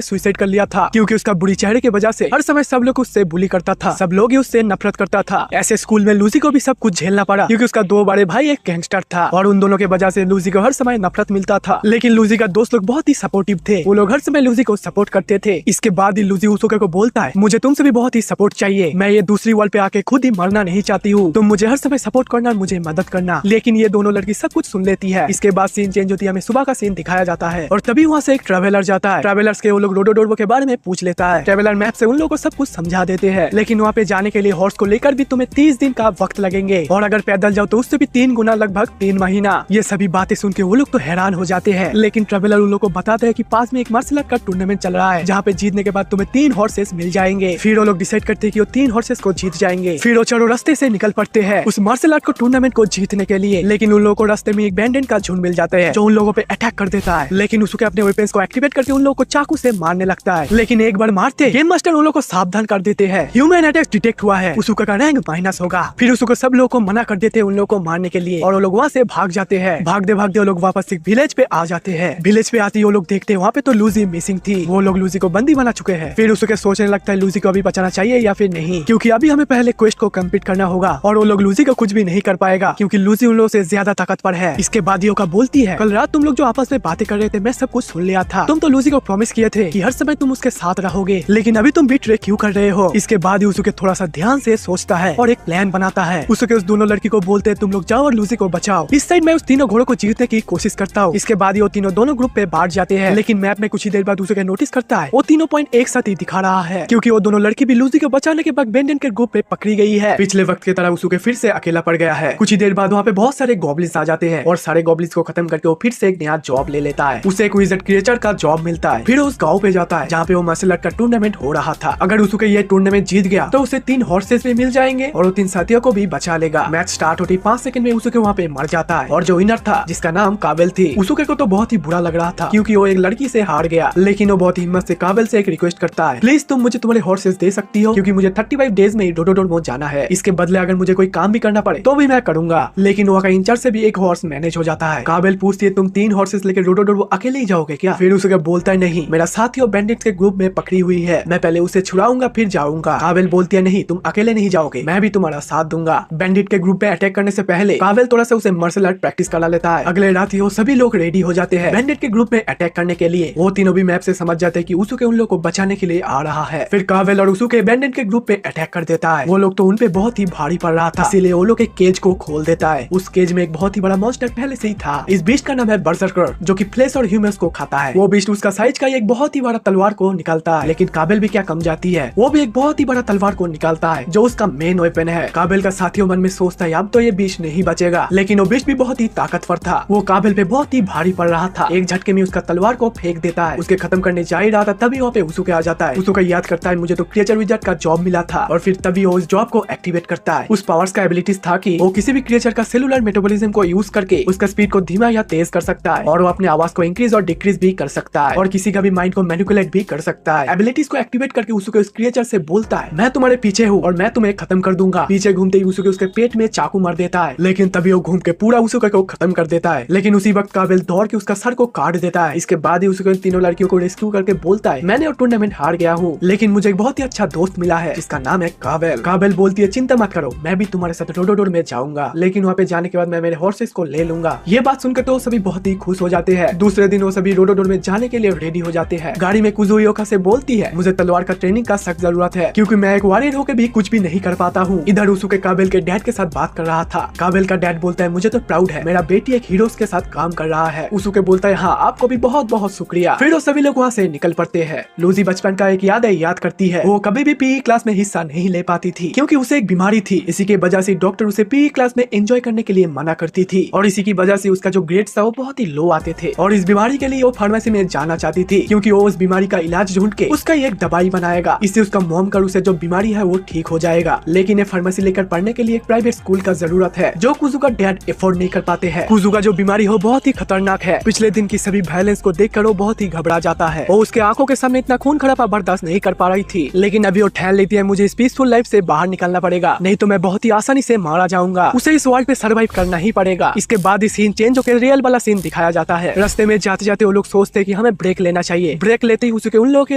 सुसाइड कर लिया था, क्योंकि उसका बुरी चेहरे की वजह से हर समय सब लोग उससे बुली करता था। सब लोग उससे नफरत करता था। ऐसे स्कूल में लूजी को भी सब कुछ झेलना पड़ा, क्योंकि उसका दो बड़े भाई एक गैंगस्टर था और उन दोनों के वजह से लूजी को हर समय नफरत मिलता था। लेकिन लूजी का दोस्त लोग बहुत ही सपोर्टिव थे। वो लोग हर समय लूजी को सपोर्ट करते थे। इसके बाद ही लूजी उसके को बोलता है, मुझे तुमसे भी बहुत ही सपोर्ट चाहिए। मैं ये दूसरी वर्ल्ड पे आके खुद ही मरना नहीं चाहती हूँ। तुम मुझे हर समय सपोर्ट करना, मुझे मदद करना। लेकिन ये दोनों लड़की सब कुछ सुन लेती है। इसके बाद सीन चेंज होती है, हमें सुबह का सीन दिखाया जाता है और तभी वहाँ से एक ट्रैवलर जाता है। ट्रैवलर्स के वो लोग रोडोडोरवो के बारे में पूछ लेता है। ट्रैवलर मैप से उन लोगों को सब कुछ समझा देते हैं, लेकिन वहाँ पे जाने के लिए हॉर्स को लेकर भी तुम्हें 30 दिन का वक्त लगेंगे और अगर पैदल जाओ तो उससे भी 3 गुना, लगभग 3 महीना। ये सभी बातें सुन के वो लोग तो हैरान हो जाते हैं। लेकिन ट्रैवलर उन लोग को बताते हैं कि पास में एक मार्शल आर्ट का टूर्नामेंट चल रहा है, जहाँ पे जीतने के बाद तुम्हें 3 हॉर्सेस मिल जाएंगे। फिर वो लोग डिसाइड करते हैं कि वो 3 हॉर्सेस को जीत जाएंगे। फिर वो चारों रास्ते से निकल पड़ते हैं उस मार्शल आर्ट को टूर्नामेंट को जीतने के लिए। लेकिन उन लोगों को रास्ते में एक बैंडेड का झुंड मिल जाता है, जो उन लोगों पे अटैक कर देता है। लेकिन उसके अपने वेपन्स को एक्टिवेट करके उन लोगों को चाकू से मारने लगता है। लेकिन एक बार मारते गेम मास्टर उन लोगों को सावधान कर देते हैं, ह्यूमन अटैक डिटेक्ट हुआ है, उसका का रैंक माइनस होगा। फिर उसको सब लोगों को मना कर देते हैं उन लोगों को मारने के लिए और वो लोग वहाँ से भाग जाते हैं। भागते भागते वो लोग वापस एक विलेज पे आ जाते हैं। विलेज पे आते ही वो लोग देखते हैं वहाँ पे तो लूजी मिसिंग थी। वो लोग लूजी को बंदी बना चुके हैं। फिर उसके सोचने लगता है लूजी को अभी बचाना चाहिए या फिर नहीं, क्योंकि अभी हमें पहले क्वेस्ट को कंप्लीट करना होगा और वो लोग लूजी को कुछ भी नहीं कर पाएगा, क्योंकि लूजी उन लोगों से ज्यादा ताकतवर है। इसके बाद योका बोलती है, कल रात तुम लोग जो आपस में बातें कर रहे थे मैं सब कुछ सुन लिया था। तुम तो लूजी को प्रॉमिस किए थे कि हर समय तुम उसके साथ रहोगे, लेकिन अभी तुम बिट्रे क्यों कर रहे हो? इसके बाद ही उसके थोड़ा सा ध्यान से सोचता है और एक प्लान बनाता है। उसके उस दोनों लड़की को बोलते हैं तुम लोग जाओ और लूजी को बचाओ। इस साइड मैं उस तीनों घोड़ों को जीतने की कोशिश करता हूँ। इसके बाद ही वो तीनों दोनों ग्रुप पे बांट जाते हैं। लेकिन मैप में कुछ ही देर बाद उसके नोटिस करता है वो तीनों पॉइंट एक साथ ही दिखा रहा है, क्योंकि वो दोनों लड़की भी लूजी को बचाने के बाद बेंडन के ग्रुप पे पकड़ी गई है। पिछले वक्त की तरह उसके फिर से अकेला पड़ गया है। कुछ ही देर बाद वहाँ पे बहुत सारे गॉब्लिन्स आ जाते हैं और सारे गॉब्लिन्स को खत्म करके वो फिर से एक नया जॉब ले लेता है। उसे एक विज़र्ड क्रिएचर का जॉब मिलता है। फिर उस गाँव पे जाता है जहाँ पे वो मार्शल आर्ट का टूर्नामेंट हो रहा था। अगर उसके ये टूर्नामेंट जीत गया तो उसे 3 हॉर्सेस भी मिल जाएंगे और वो 3 साथियों को भी बचा लेगा। मैच स्टार्ट होते 5 सेकंड में उसके वहाँ पे मर जाता है और जो विनर था जिसका नाम काबिल थी, उसके को तो बहुत ही बुरा लग रहा था क्योंकि वो एक लड़की से हार गया। लेकिन वो बहुत ही हिम्मत से काबिल से एक रिक्वेस्ट करता है, प्लीज तुम मुझे तुम्हारे हॉर्सेस दे सकती हो, क्योंकि मुझे 35 डेज में डोडोडोरवो जाना है। इसके बदले अगर मुझे कोई काम भी करना पड़े तो भी मैं करूंगा। लेकिन वहाँ का इंचार्ज से भी एक हॉर्स मैनेज हो जाता है। काबिल पूछती है तुम 3 हॉर्सेस लेकर डोडोडोरवो अकेले ही जाओगे क्या? फिर उसके बोलता है नहीं, मेरा साथी और बैंडिट्स के ग्रुप में पकड़ी हुई है, मैं पहले उसे छुड़ाऊंगा फिर जाऊंगा। काबिल बोलती है नहीं, तुम अकेले नहीं जाओगे, मैं भी तुम्हारा साथ दूंगा। बैंडिट के ग्रुप पे अटैक करने से पहले काबिल थोड़ा सा उसे मार्शल आर्ट प्रैक्टिस करा लेता है। अगले रात ही वो सभी लोग रेडी हो जाते हैं बैंडिट के ग्रुप में अटैक करने के लिए। वो तीनों भी मैप से समझ जाते हैं कि उसके उन लोग को बचाने के लिए आ रहा है। फिर काबिल और उसके बैंडिट के ग्रुप पे अटैक कर देता है। वो लोग तो उन पे बहुत ही भारी पड़ रहा था, इसीलिए वो लोग एक केज को खोल देता है। उस केज में एक बहुत ही बड़ा मॉन्स्टर पहले से ही था। इस बीस्ट का नाम है बर्सर्कर, जो कि फ्लेश और ह्यूमंस को खाता है। वो बीस्ट उसका साइज का एक बहुत ही बड़ा तलवार को निकालता है, लेकिन काबिल भी क्या कम जाती है, वो भी एक बहुत ही बड़ा तलवार को निकालता है जो उसका मेन वेपन है। काबिल का साथियों मन में सोचता है अब तो ये बीस्ट नहीं बचेगा, लेकिन वो बीस्ट भी बहुत ही ताकतवर था। वो काबिल पे बहुत ही भारी पड़ रहा था। एक झटके में उसका तलवार को फेंक देता है। उसके खत्म करने जा ही रहा था तभी वहाँ पे उसुके आ जाता है। उसुके याद करता है मुझे तो क्रिएचर विज़ार्ड का जॉब मिला था, और फिर तभी वो उस जॉब को एक्टिवेट करता है। उस पावर्स का एबिलिटीज था कि वो किसी भी क्रिएचर का सेलुलर मेटाबॉलिज्म को यूज करके उसका स्पीड को धीमा या तेज कर सकता है, और वो अपने आवाज को इंक्रीज और डिक्रीज भी कर सकता है, और किसी का भी माइंड को मैनिपुलेट भी कर सकता है। एबिलिटीज को एक्टिवेट करके उसुके उस क्रिएचर से बोलता है मैं तुम्हारे पीछे हूँ और मैं तुम्हें खत्म कर दूंगा। पीछे घूमते ही उसुके उसके पेट में चाकू मार देता है, लेकिन तभी वो घूम के पूरा उसुके को खत्म कर देता है। लेकिन उसी वक्त काबिल दौड़ के उसका सर को काट देता है। इसके बाद ही उसके तीनों लड़कियों को रेस्क्यू करके बोलता है मैंने वो टूर्नामेंट हार गया हूँ, लेकिन मुझे एक बहुत ही अच्छा दोस्त मिला है जिसका नाम है काबिल। काबिल बोलती है चिंता मत करो, मैं भी तुम्हारे साथ डोडोडोर में जाऊंगा, लेकिन वहाँ पे जाने के बाद मैं मेरे हॉर्सेस को ले लूंगा। ये बात सुनकर तो सभी बहुत ही खुश हो जाते हैं। दूसरे दिन वो सभी डोडोडोर में जाने के लिए रेडी हो जाते हैं। गाड़ी में कुजुयोका से बोलती है मुझे तलवार का ट्रेनिंग का सख्त जरूरत है, क्योंकि मैं एक वॉरियर होकर भी कुछ भी नहीं कर पाता हूँ। इधर उसके काबिल के डैड के साथ बात कर रहा था। काबिल का डैड बोलता है मुझे तो प्राउड है, मेरा बेटी एक हीरोज के साथ काम कर रहा है। उसुके बोलता है हाँ आपको भी बहुत बहुत शुक्रिया। फिर वो सभी लोग वहाँ से निकल पड़ते हैं। लूजी बचपन का एक याद करती है। वो कभी भी पीई क्लास में हिस्सा नहीं ले पाती थी क्योंकि उसे एक बीमारी थी। इसी की वजह से डॉक्टर उसे पीई क्लास में एंजॉय करने के लिए मना करती थी और इसी की वजह से उसका जो ग्रेड्स था वो बहुत ही लो आते थे। और इस बीमारी के लिए वो फार्मेसी में जाना चाहती थी क्योंकि वो उस बीमारी का इलाज ढूंढ के उसका एक दवाई बनाएगा। इससे उसका मॉम का उसे जो बीमारी है वो ठीक हो जाएगा। लेकिन ये फार्मेसी लेकर पढ़ने के लिए एक प्राइवेट स्कूल का जरूरत है जो कुजू का डैड अफोर्ड नहीं कर पाते हैं। कुजू का जो बीमारी हो बहुत ही खतरनाक है। पिछले दिन की सभी वायलेंस को देखकर वो बहुत ही घबरा जाता है। वो उसके आंखों के सामने इतना खून खराबा बर्दाश्त नहीं कर पा रही थी। लेकिन अभी वो ठान लेती है मुझे इस पीसफुल लाइफ से बाहर निकलना पड़ेगा, नहीं तो मैं बहुत ही आसानी से मारा जाऊंगा। उसे इस वर्ल्ड पे सर्वाइव करना ही पड़ेगा। इसके बाद इस सीन चेंज होकर रियल वाला सीन दिखाया जाता है। रास्ते में जाते जाते वो लोग सोचते हैं कि हमें ब्रेक लेना चाहिए। ब्रेक लेते ही उसके उन लोगों के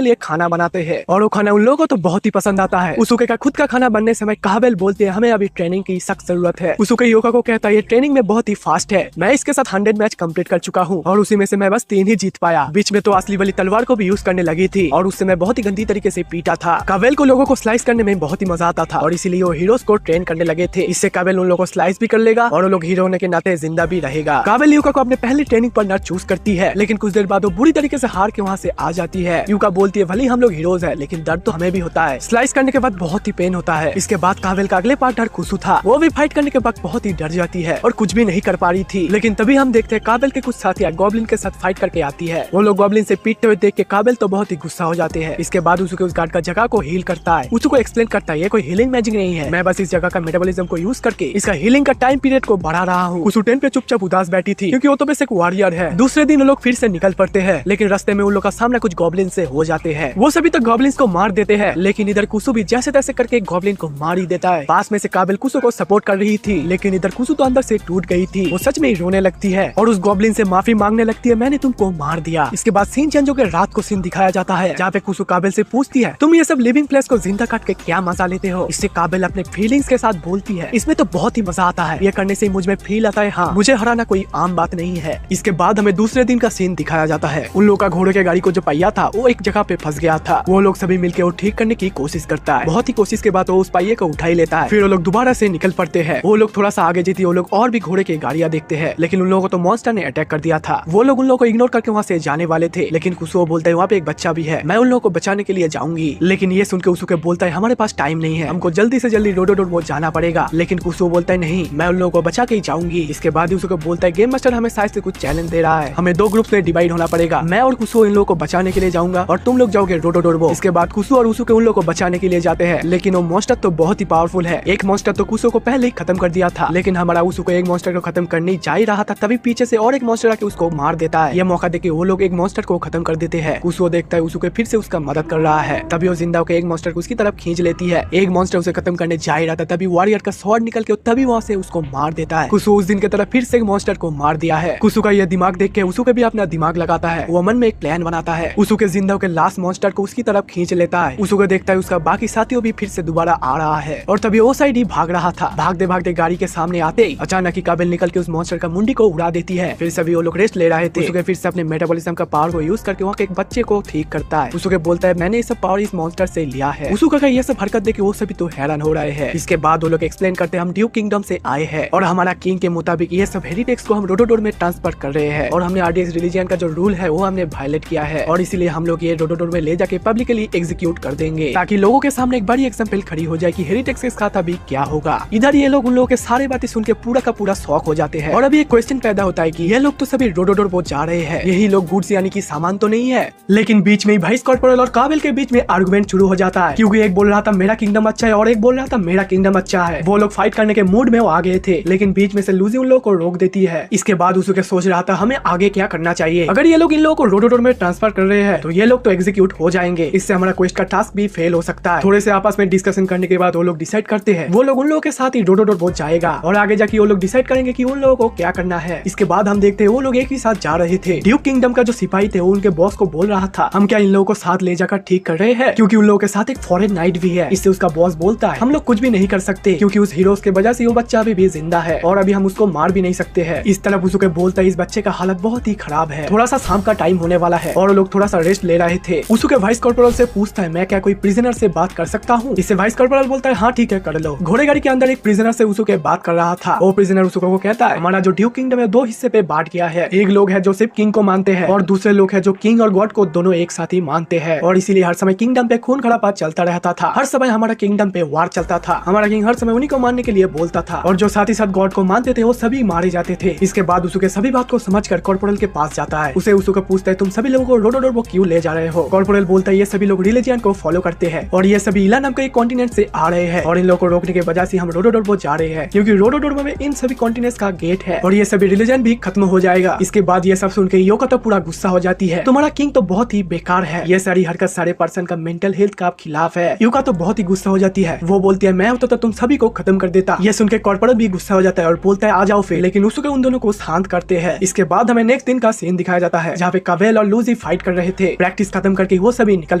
लिए खाना बनाते हैं और वो खाना उन लोगों को तो बहुत ही पसंद आता है। उसके का खुद का खाना बनने समय काबिल बोलते हैं हमें अभी ट्रेनिंग की सख्त जरूरत है। उसके योगा को कहता है ये ट्रेनिंग में बहुत ही फास्ट है, मैं इसके साथ 100 मैच कंप्लीट कर चुका हूँ और उसी में से मैं बस 3 ही जीत पाया। बीच में तो असली वाली तलवार को भी यूज करने लगी थी और उससे मैं बहुत ही गंदी तरीके से पीटा था। काबिल को लोगों को स्लाइस करने में बहुत ही मजा आता था और इसीलिए वो हीरोज को ट्रेन करने लगे थे। इससे काबिल उन लोगों को स्लाइस भी कर लेगा और वो लोग हीरो होने के नाते जिंदा भी रहेगा। काबिल यूका को अपने पहली ट्रेनिंग पार्टनर चूज करती है लेकिन कुछ देर बाद वो बुरी तरीके से हार के वहाँ से आ जाती है। यूका बोलती है भले हम लोग हीरोज है लेकिन दर्द तो हमें भी होता है। स्लाइस करने के बाद बहुत ही पेन होता है। इसके बाद काबिल का अगले पार्टनर कुसु था। वो भी फाइट करने के बाद बहुत ही डर जाती है और कुछ भी नहीं कर पा रही थी। लेकिन तभी हम देखते हैं काबिल के कुछ साथी गॉब्लिन के साथ फाइट करके आती है। वो लोग गॉब्लिन से पीटते हुए देख के काबिल तो बहुत ही गुस्सा हो जाते हैं। इसके बाद उसके उस गार्ड का जगह को हील करता है। उसको एक्सप्लेन करता है ये कोई हीलिंग मैजिक नहीं है, मैं बस इस जगह का मेटाबॉलिज्म को यूज करके इसका हीलिंग का टाइम पीरियड को बढ़ा रहा हूँ। उस टेंट पे चुपचाप उदास बैठी थी क्योंकि वो तो बस एक वॉरियर है। दूसरे दिन वो लोग फिर से निकल पड़ते हैं लेकिन रास्ते में उन लोग का सामना कुछ गॉब्लिन से हो जाते हैं। वो सभी तो गॉब्लिन्स को मार देते हैं लेकिन इधर कुसु भी जैसे तैसे करके एक गॉब्लिन को मार ही देता है। पास में से काबिल कुसु को सपोर्ट कर रही थी लेकिन इधर कुसु तो अंदर से टूट गई थी। वो सच में ही रोने लगती है और उस गॉब्लिन से माफी मांगने लगती है मैंने तुमको मार दिया। इसके बाद सीन चेंज होकर रात को सीन दिखाया जाता है जहाँ पे कुसु काबिल से पूछती है तुम ये सब लिविंग फ्लेश को जिंदा काट के क्या मजा लेते हो। इससे काबिल अपने फीलिंग्स के साथ बोलती है इसमें तो बहुत ही मजा आता है, ये करने से मुझ में फील आता है हाँ मुझे हराना कोई आम बात नहीं है। इसके बाद हमें दूसरे दिन का सीन दिखाया जाता है। उन लोग का घोड़े के गाड़ी को जो पहिया था वो एक जगह पे फंस गया था। वो लोग सभी मिलकर वो ठीक करने की कोशिश करता है। बहुत ही कोशिश के बाद वो उस पहिए को उठा ही लेता है। फिर वो लोग दोबारा से निकल पड़ते हैं। वो लोग थोड़ा सा आगे जीती वो लोग और भी घोड़े की गाड़ियां देखते हैं लेकिन उन लोगों को तो मॉन्स्टर ने अटैक कर दिया था। वो लोग उन लोगों को इग्नोर करके वहाँ से जाने वाले थे लेकिन कुसुओ बोलता है वहाँ पे एक बच्चा भी है, मैं उन लोगों को बचाने के लिए जाऊंगी। लेकिन ये सुनकर उसके बोलता है हमारे पास टाइम नहीं है, हमको जल्दी से जल्दी रोडोडोर जाना पड़ेगा। लेकिन कुसुओ बोलता है नहीं मैं उन लोगों को बचा के ही जाऊंगी। इसके बाद ही उसको बोलता है गेम मास्टर हमें शायद से कुछ चैलेंज दे रहा है, हमें 2 ग्रुप्स में डिवाइड होना पड़ेगा, मैं और कुसुओ इन लोगों को बचाने के लिए जाऊंगा और तुम लोग जाओगे रोडोडोर। इसके बाद कुसु और उसु के उन लोगों को बचाने के लिए जाते हैं लेकिन वो मॉन्स्टर तो बहुत ही पावरफुल है। एक मॉन्स्टर तो कुसु को पहले ही खत्म कर दिया था लेकिन हमारा उसु को एक मॉन्स्टर को खत्म करने जा ही रहा था तभी पीछे से और एक मॉन्स्टर आके उसको मार देता है। ये मौका देके वो लोग एक मॉन्स्टर को खत्म कर देते हैं। कुसु देखता है उसु के फिर से उसका मदद कर रहा है तभी वो जिंदा होकर एक मॉन्स्टर को उसकी तरफ खींच लेती है। एक मॉन्स्टर उसे खत्म करने जा ही रहा था तभी वॉरियर का स्वॉर्ड निकल के तभी वहाँ से उसको मार देता है। कुसु उस दिन की तरफ फिर से एक मॉन्स्टर को मार दिया है। कुसु का यह दिमाग देख के उसु के भी अपना दिमाग लगाता है। वो मन में एक प्लान बनाता है। उसु के जिंदा होकर लास्ट मॉन्स्टर को उसकी तरफ खींच लेता है। उसु को देखता है उसका बाकी साथियों भी फिर से दोबारा आ रहा है और तभी वो साइड ही भाग रहा था। भागते भागते गाड़ी के सामने आते ही अचानक ही काबिल निकल के उस मॉन्स्टर का मुंडी को उड़ा देती है। फिर सभी वो लोग रेस्ट ले रहे थे। उसके फिर से अपने मेटाबॉलिज्म का पावर को यूज करके वहाँ के एक बच्चे को ठीक करता है। उसके बोलता है मैंने ये सब पावर इस मॉन्स्टर से लिया है। उसका का ये सब हरकत देख के वो सभी तो हैरान हो रहे हैं। इसके बाद वो लोग एक्सप्लेन करते हैं हम ड्यूक किंगडम से आए हैं और हमारा किंग के मुताबिक ये सब हेरिटेक्स को हम रोडोडोर में ट्रांसफर कर रहे हैं और हमने आरडीएक्स रिलीजन का जो रूल है वो हमने वायलेट किया है और इसीलिए हम लोग ये रोडोडोर में ले जाके पब्लिकली एग्जीक्यूट कर देंगे ताकि लोगों के सामने एक बड़ी एग्जाम्पल खड़ी हो जाए कि हेरिटेक्स के साथ अभी क्या होगा। इधर ये लोग उन लोगों के सारे बातें सुन के पूरा का पूरा शौक हो जाते हैं और अभी एक क्वेश्चन पैदा होता है कि ये लोग तो सभी रोडोडोर वो जा रहे हैं, यही लोग गुड्स यानी कि सामान तो नहीं है। लेकिन बीच में वाइस कॉर्पोरल और काबिल के बीच में आर्गुमेंट शुरू हो जाता है क्योंकि एक बोल रहा था मेरा किंगडम अच्छा है और एक बोल रहा था मेरा किंगडम अच्छा है। वो लोग फाइट करने के मूड में वो आ गए थे लेकिन बीच में से लूजी उन लोगों को रोक देती है। इसके बाद उसके सोच रहा था हमें आगे क्या करना चाहिए, अगर ये लोग इन लोगों को रोडोडोर में ट्रांसफर कर रहे हैं तो ये लोग तो एग्जीक्यूट हो जाएंगे, इससे हमारा क्वेस्ट का टास्क भी फेल हो सकता है। थोड़े से आपस में डिस्कशन करने के बाद वो लोग डिसाइड करते हैं वो लोग उन लोगों के साथ ही रोडोडोर पहुंच जाएगा और आगे जाके वो लोग डिसाइड करेंगे कि उन लोगों को क्या करना है। इसके बाद हम देखते हैं वो लोग एक ही साथ जा रहे थे। ड्यूक किंगडम का जो सिपाही थे वो उनके बॉस को बोल रहा था हम क्या इन लोगों को साथ ले जाकर ठीक कर रहे हैं क्योंकि उन लोगों के साथ एक फॉरेन नाइट भी है। इससे उसका बॉस बोलता है हम लोग कुछ भी नहीं कर सकते क्योंकि उस हीरोज के वजह से वो बच्चा अभी भी जिंदा है और अभी हम उसको मार भी नहीं सकते हैं। इस तरफ उसके बोलता है इस बच्चे का हालत बहुत ही खराब है, थोड़ा सा शाम का टाइम होने वाला है और लोग थोड़ा सा रेस्ट ले रहे थे। उसके वाइस कॉर्पोरल से पूछता है मैं क्या कोई प्रिजनर से बात कर सकता हूँ। इससे वाइस कॉर्पोरल बोलता है हाँ ठीक है कर लो। घोड़े बड़े गाड़ी के अंदर एक प्रिजनर से उसके बात कर रहा था। वो प्रिजनर उसको को कहता है हमारा जो ड्यूक किंगडम है 2 हिस्से पे बांट गया है। एक लोग है जो सिर्फ किंग को मानते हैं और दूसरे लोग है जो किंग और गॉड को दोनों एक साथ ही मानते हैं, और इसीलिए हर समय किंगडम पे खून खराबा चलता रहता था। हर समय हमारा किंगडम पे वार चलता था। हमारा किंग हर समय उन्हीं को मानने के लिए बोलता था और जो साथ ही साथ गॉड को मानते थे वो सभी मारे जाते थे। इसके बाद उसके सभी बात को समझकर कॉर्पोरल के पास जाता है। उसे उसको पूछता है तुम सभी लोगों को रोडोडोर क्यों ले जा रहे हो। कॉर्पोरल बोलता है ये सभी लोग रिलीजियन को फॉलो करते हैं और ये सभी इला नाम के एक कॉन्टिनेंट से आ रहे हैं और इन लोगों को रोकने की वजह से हम रोडोडोर जा रहे हैं, क्योंकि रोडोडोर में इन सभी कॉन्टिनेंट्स का गेट है और ये सभी रिलीजन भी खत्म हो जाएगा। इसके बाद ये सब सुन के योका तो पूरा गुस्सा हो जाती है, तुम्हारा किंग तो बहुत ही बेकार है, ये सारी हरकत सारे पर्सन का मेंटल हेल्थ का खिलाफ है। योका तो बहुत ही गुस्सा हो जाती है। वो बोलती है मैं होता तो तुम सभी को खत्म कर देता। ये सुन के कॉर्पोरल भी गुस्सा हो जाता है और बोलता है आ जाओ फिर, लेकिन उसके उन दोनों को शांत करते हैं। इसके बाद हमें नेक्स्ट दिन का सीन दिखाया जाता है जहाँ पे कावेल और लूजी फाइट कर रहे थे। प्रैक्टिस खत्म करके वो सभी निकल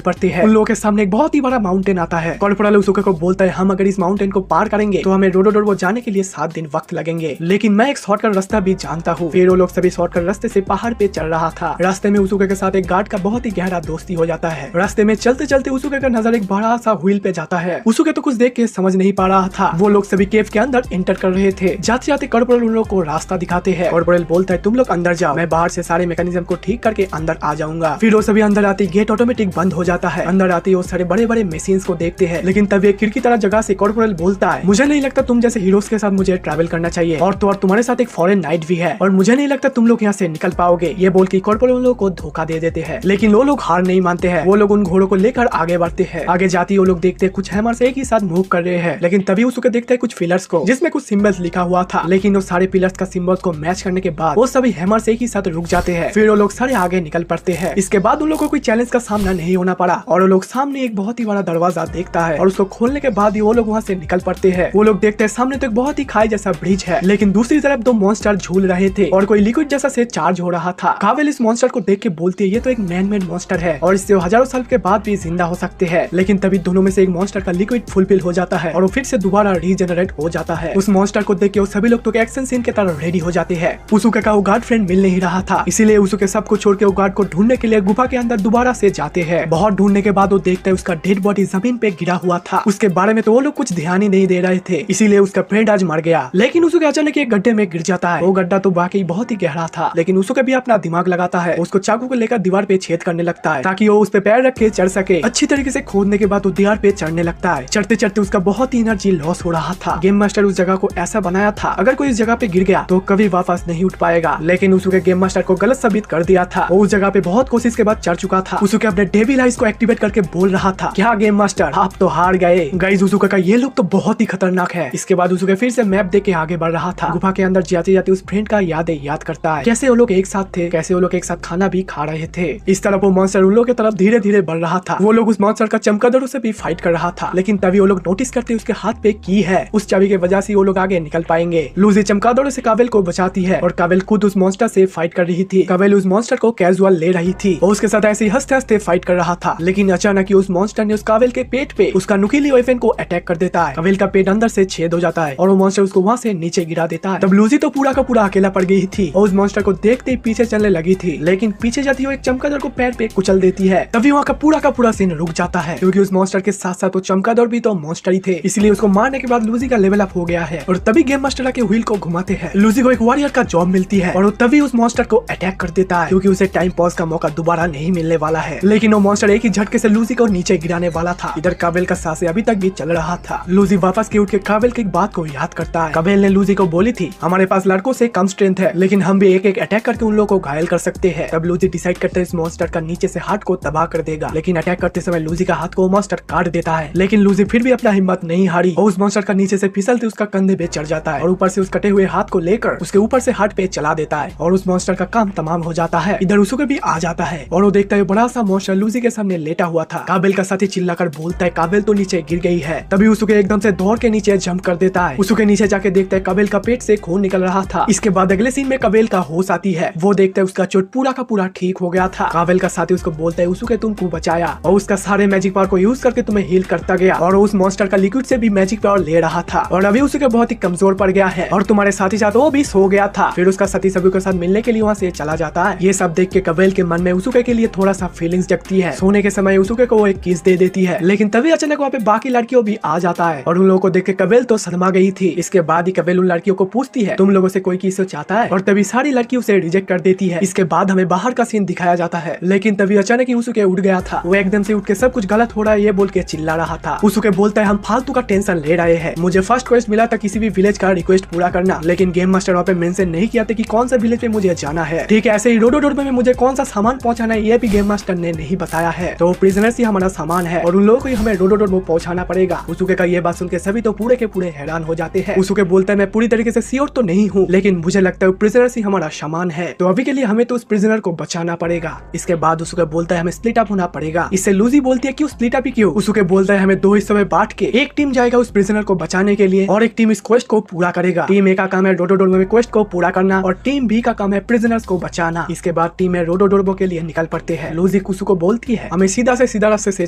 पड़ते हैं। उन लोगों के सामने एक बहुत ही बड़ा माउंटेन आता है। कॉर्पोरल उसके को बोलता है हम अगर इस माउंटेन को पार करेंगे तो हमें रोडोडोर वो जाने के लिए 7 दिन वक्त लगेंगे, लेकिन मैं एक शॉर्टकट रास्ता भी जानता हूँ। फिर वो लोग सभी शॉर्टकट रास्ते से पहाड़ पे चल रहा था। रास्ते में उसुके के साथ एक गार्ड का बहुत ही गहरा दोस्ती हो जाता है। रास्ते में चलते चलते उसुके का नजर एक बड़ा सा व्हील पे जाता है। उसुके तो कुछ देख के समझ नहीं पा रहा था। वो लोग सभी केव के अंदर एंटर कर रहे थे। जाते जाते कॉर्पोरल उन लोगों को रास्ता दिखाते हैं। कॉर्पोरल बोलता है तुम लोग अंदर जाओ, मैं बाहर से सारे मैकेनिज्म को ठीक करके अंदर आ जाऊंगा। फिर वो सभी अंदर आते गेट ऑटोमेटिक बंद हो जाता है। अंदर आते वो सारे बड़े बड़े मशीन को देखते हैं, लेकिन तभी एक खिड़की तरह जगह से कॉर्पोरल बोलता है मुझे नहीं लगता तुम जैसे हीरोज के साथ मुझे ट्रैवल करना चाहिए, और तो और तुम्हारे साथ एक फॉरेन नाइट भी है और मुझे नहीं लगता तुम लोग यहाँ से निकल पाओगे। ये बोल के कॉर्पोरल उन लोगों को धोखा दे देते हैं, लेकिन वो लोग हार नहीं मानते हैं। वो लोग उन घोड़ों को लेकर आगे बढ़ते हैं। आगे जाती वो लोग देखते कुछ हैमर से एक ही साथ मूव कर रहे हैं, लेकिन तभी उसको देखते हैं कुछ पिलर्स को जिसमें कुछ सिंबल्स लिखा हुआ था, लेकिन वो सारे पिलर्स का सिंबल्स को मैच करने के बाद वो सभी हैमर से एक ही साथ रुक जाते हैं। फिर वो लोग सारे आगे निकल पड़ते हैं। इसके बाद उन लोगों को कोई चैलेंज का सामना नहीं होना पड़ा और वो लोग सामने एक बहुत ही बड़ा दरवाजा देखता है और उसको खोलने के बाद ही वो लोग वहाँ से निकल पड़ते हैं। वो लोग देखते हैं सामने तो एक बहुत ही खाई जैसा ब्रिज है, लेकिन दूसरी तरफ 2 मॉन्स्टर झूल रहे थे और कोई लिक्विड जैसा से चार्ज हो रहा था। कावेल इस मॉन्स्टर को देख के बोलती है ये तो एक मैन मेड मॉन्स्टर है और इससे हजारों साल के बाद भी जिंदा हो सकते हैं, लेकिन तभी दोनों में से एक मॉन्स्टर का लिक्विड फुलफिल हो जाता है और वो फिर से दोबारा रीजनरेट हो जाता है। उस मॉन्स्टर को देख के वो सभी लोग तो एक्शन सीन के तरह रेडी हो जाते हैं। उसुके का वो गार्ड फ्रेंड मिल नहीं रहा था, इसीलिए उसुके सबको छोड़ के वो गार्ड को ढूंढने के लिए गुफा के अंदर दोबारा से जाते हैं। बहुत ढूंढने के बाद वो देखते हैं उसका डेड बॉडी जमीन पे गिरा हुआ था। उसके बारे में तो वो लोग कुछ ध्यान ही नहीं दे रहे थे, इसीलिए उसका फ्रेंड आज मर गया। लेकिन उसके अचानक एक गड्ढे में गिर जाता है। वो गड्ढा तो वाकई बहुत ही गहरा था, लेकिन उसको भी अपना दिमाग लगाता है। उसको चाकू को लेकर दीवार पे छेद करने लगता है ताकि वो उस पे पैर रख के चढ़ सके। अच्छी तरीके से खोदने के बाद वो दीवार पे चढ़ने लगता है। चढ़ते चढ़ते उसका बहुत ही एनर्जी लॉस हो रहा था। गेम मास्टर उस जगह को ऐसा बनाया था अगर कोई इस जगह पे गिर गया तो कभी वापस नहीं उठ पाएगा, लेकिन उसके गेम मास्टर को गलत साबित कर दिया था। वो उस जगह पे बहुत कोशिश के बाद चढ़ चुका था। उसके अपने डेविल आइज को एक्टिवेट करके बोल रहा था क्या गेम मास्टर आप तो हार गए। गाइस उसके का ये लोग तो बहुत ही खतरनाक है। इसके बाद उसके फिर से मैप देख के आगे बढ़ रहा था। गुफा के अंदर जाते जाते उस फ्रेंड का याद करता है कैसे वो लोग एक साथ थे, कैसे वो लोग एक साथ खाना भी खा रहे थे। इस तरफ वो मॉन्स्टर उन लोगों की तरफ धीरे धीरे बढ़ रहा था। वो लोग उस मॉन्स्टर का चमगादड़ों से भी फाइट कर रहा था, लेकिन तभी वो लोग नोटिस करते उसके हाथ पे की है। उस चाबी की वजह से वो लोग आगे निकल पाएंगे। लूजी चमगादड़ों से कावेल को बचाती है और कावेल खुद उस मॉन्स्टर से फाइट कर रही थी। कावेल उस मॉन्स्टर को कैजुअल ले रही थी और उसके साथ ऐसे हंसते हंसते फाइट कर रहा था, लेकिन अचानक ही उस मॉन्स्टर ने उस कावेल के पेट पे उसका नुकीली वेपन को अटैक कर देता है। कावेल का पेट अंदर से छेद हो जाता है और वो मॉन्स्टर उसको वहाँ से नीचे गिरा देता है। तब लूजी तो पूरा का पूरा अकेला पड़ गई थी और उस मॉन्स्टर को देखते ही पीछे चलने लगी थी, लेकिन पीछे जाती हुई एक चमगादड़ को पैर पे कुचल देती है। तभी वहाँ का पूरा सीन रुक जाता है, क्योंकि उस मॉन्स्टर के साथ साथ वो चमगादड़ भी तो मॉन्स्टर ही थे, इसलिए उसको मारने के बाद लूजी का लेवल अप हो गया है। और तभी गेम मास्टर के व्हील को घुमाते हैं। लूजी को एक वॉरियर का जॉब मिलती है और वो तभी उस मॉन्स्टर को अटैक कर देता है, क्योंकि उसे टाइम पॉज का मौका दोबारा नहीं मिलने वाला है। लेकिन वो मॉन्स्टर एक ही झटके से लूजी को नीचे गिराने वाला था। इधर कावेल का सांसें अभी तक भी चल रहा था। लूजी वापस के उठ के कावेल की बात को याद करता है। कावेल ने लूजी को बोली थी हमारे पास लड़कों से कम स्ट्रेंथ है, लेकिन हम भी एक एक अटैक करके उन लोगों को घायल कर सकते हैं। तब लूजी डिसाइड करते है इस मॉन्स्टर का नीचे से हाथ को तबाह कर देगा, लेकिन अटैक करते समय लूजी का हाथ को मॉन्स्टर काट देता है। लेकिन लूजी फिर भी अपना हिम्मत नहीं हारी और उस मॉन्स्टर का नीचे से फिसलते उसका कंधे पे चढ़ जाता है और ऊपर से उस कटे हुए हाथ को लेकर उसके ऊपर से हाथ पे चला देता है और उस मॉन्स्टर का काम तमाम हो जाता है। इधर उसको भी आ जाता है और वो देखता है बड़ा सा मॉन्स्टर लूजी के सामने लेटा हुआ था। कावेल का साथी चिल्लाकर बोलता है कावेल तो नीचे गिर गई है। तभी उसके एकदम से दौड़ के नीचे जंप कर देता है। उसके नीचे जाके देखता है कावेल का पेट से खून निकल रहा था। इसके बाद अगले सीन में कावेल का होश आती है। वो देखता है उसका चोट पूरा का पूरा ठीक हो गया था। कावेल का साथी उसको बोलता है उसके तुमको बचाया और उसका सारे मैजिक पावर को यूज करके तुम्हें हील करता गया और उस मॉन्स्टर का लिक्विड से भी मैजिक पावर ले रहा था और अभी उसके बहुत ही कमजोर पड़ गया है और तुम्हारे साथी साथ वो भी सो गया था। फिर उसका साथी सभी के साथ मिलने के लिए वहाँ से चला जाता है। ये सब देख के कावेल के मन में उसके के लिए थोड़ा सा फीलिंग्स जगती है। सोने के समय उसके को वो एक किस दे देती है, लेकिन तभी अचानक वहाँ पे बाकी लड़कियों भी आ जाता है और उन लोगों को देख के कवेल तो शर्मा गई थी। इसके बाद ही कवेल उन लड़कियों को पूछती है तुम लोगों से कोई किसी चाहता है, और तभी सारी लड़की उसे रिजेक्ट कर देती है। इसके बाद हमें बाहर का सीन दिखाया जाता है, लेकिन तभी अचानक ही उसके उठ गया था। वो एकदम से उठ के सब कुछ गलत हो रहा है ये बोल के चिल्ला रहा था। उसके बोलता है हम फालतू का टेंशन ले रहे हैं, मुझे फर्स्ट क्वेस्ट मिला था किसी भी विलेज का रिक्वेस्ट पूरा करना, लेकिन गेम मास्टर वहाँ पे मेंशन नहीं किया था कि कौन सा विलेज पे मुझे जाना है। ठीक है, ऐसे ही रोडो डोर में मुझे कौन सा सामान पहुंचाना है ये भी गेम मास्टर ने नहीं बताया है। तो प्रिजनर्स ही हमारा सामान है और उन लोगों को ही हमें रोडो डोर में पहुंचाना पड़ेगा। उसके का ये बात सुन के सभी तो पूरे के पूरे हैरान हो जाते हैं। उसके बोलता है मैं पूरी तरीके से श्योर तो नहीं हूँ, लेकिन मुझे लगता है प्रिजनर्स ही हमारा सामान है, तो अभी के लिए हमें तो उस प्रिजनर को बचाना पड़ेगा। इसके बाद उसके बोलता है हमें स्प्लिट अप होना पड़ेगा। इससे लूजी बोलती है क्यों स्प्लिट अप ही क्यों? उसके बोलता है हमें दो हिस्सों में बांट के एक टीम जाएगा उस प्रिजनर को बचाने के लिए और एक टीम इस क्वेस्ट को पूरा करेगा। टीम ए का काम है रोडोडोर्बो में क्वेस्ट को पूरा करना और टीम बी का काम है प्रिजनर्स को बचाना। इसके बाद टीम में रोडोडोर्बो के लिए निकल पड़ते हैं। लूजी कुसु को बोलती है हमें सीधा से सीधा रास्ते से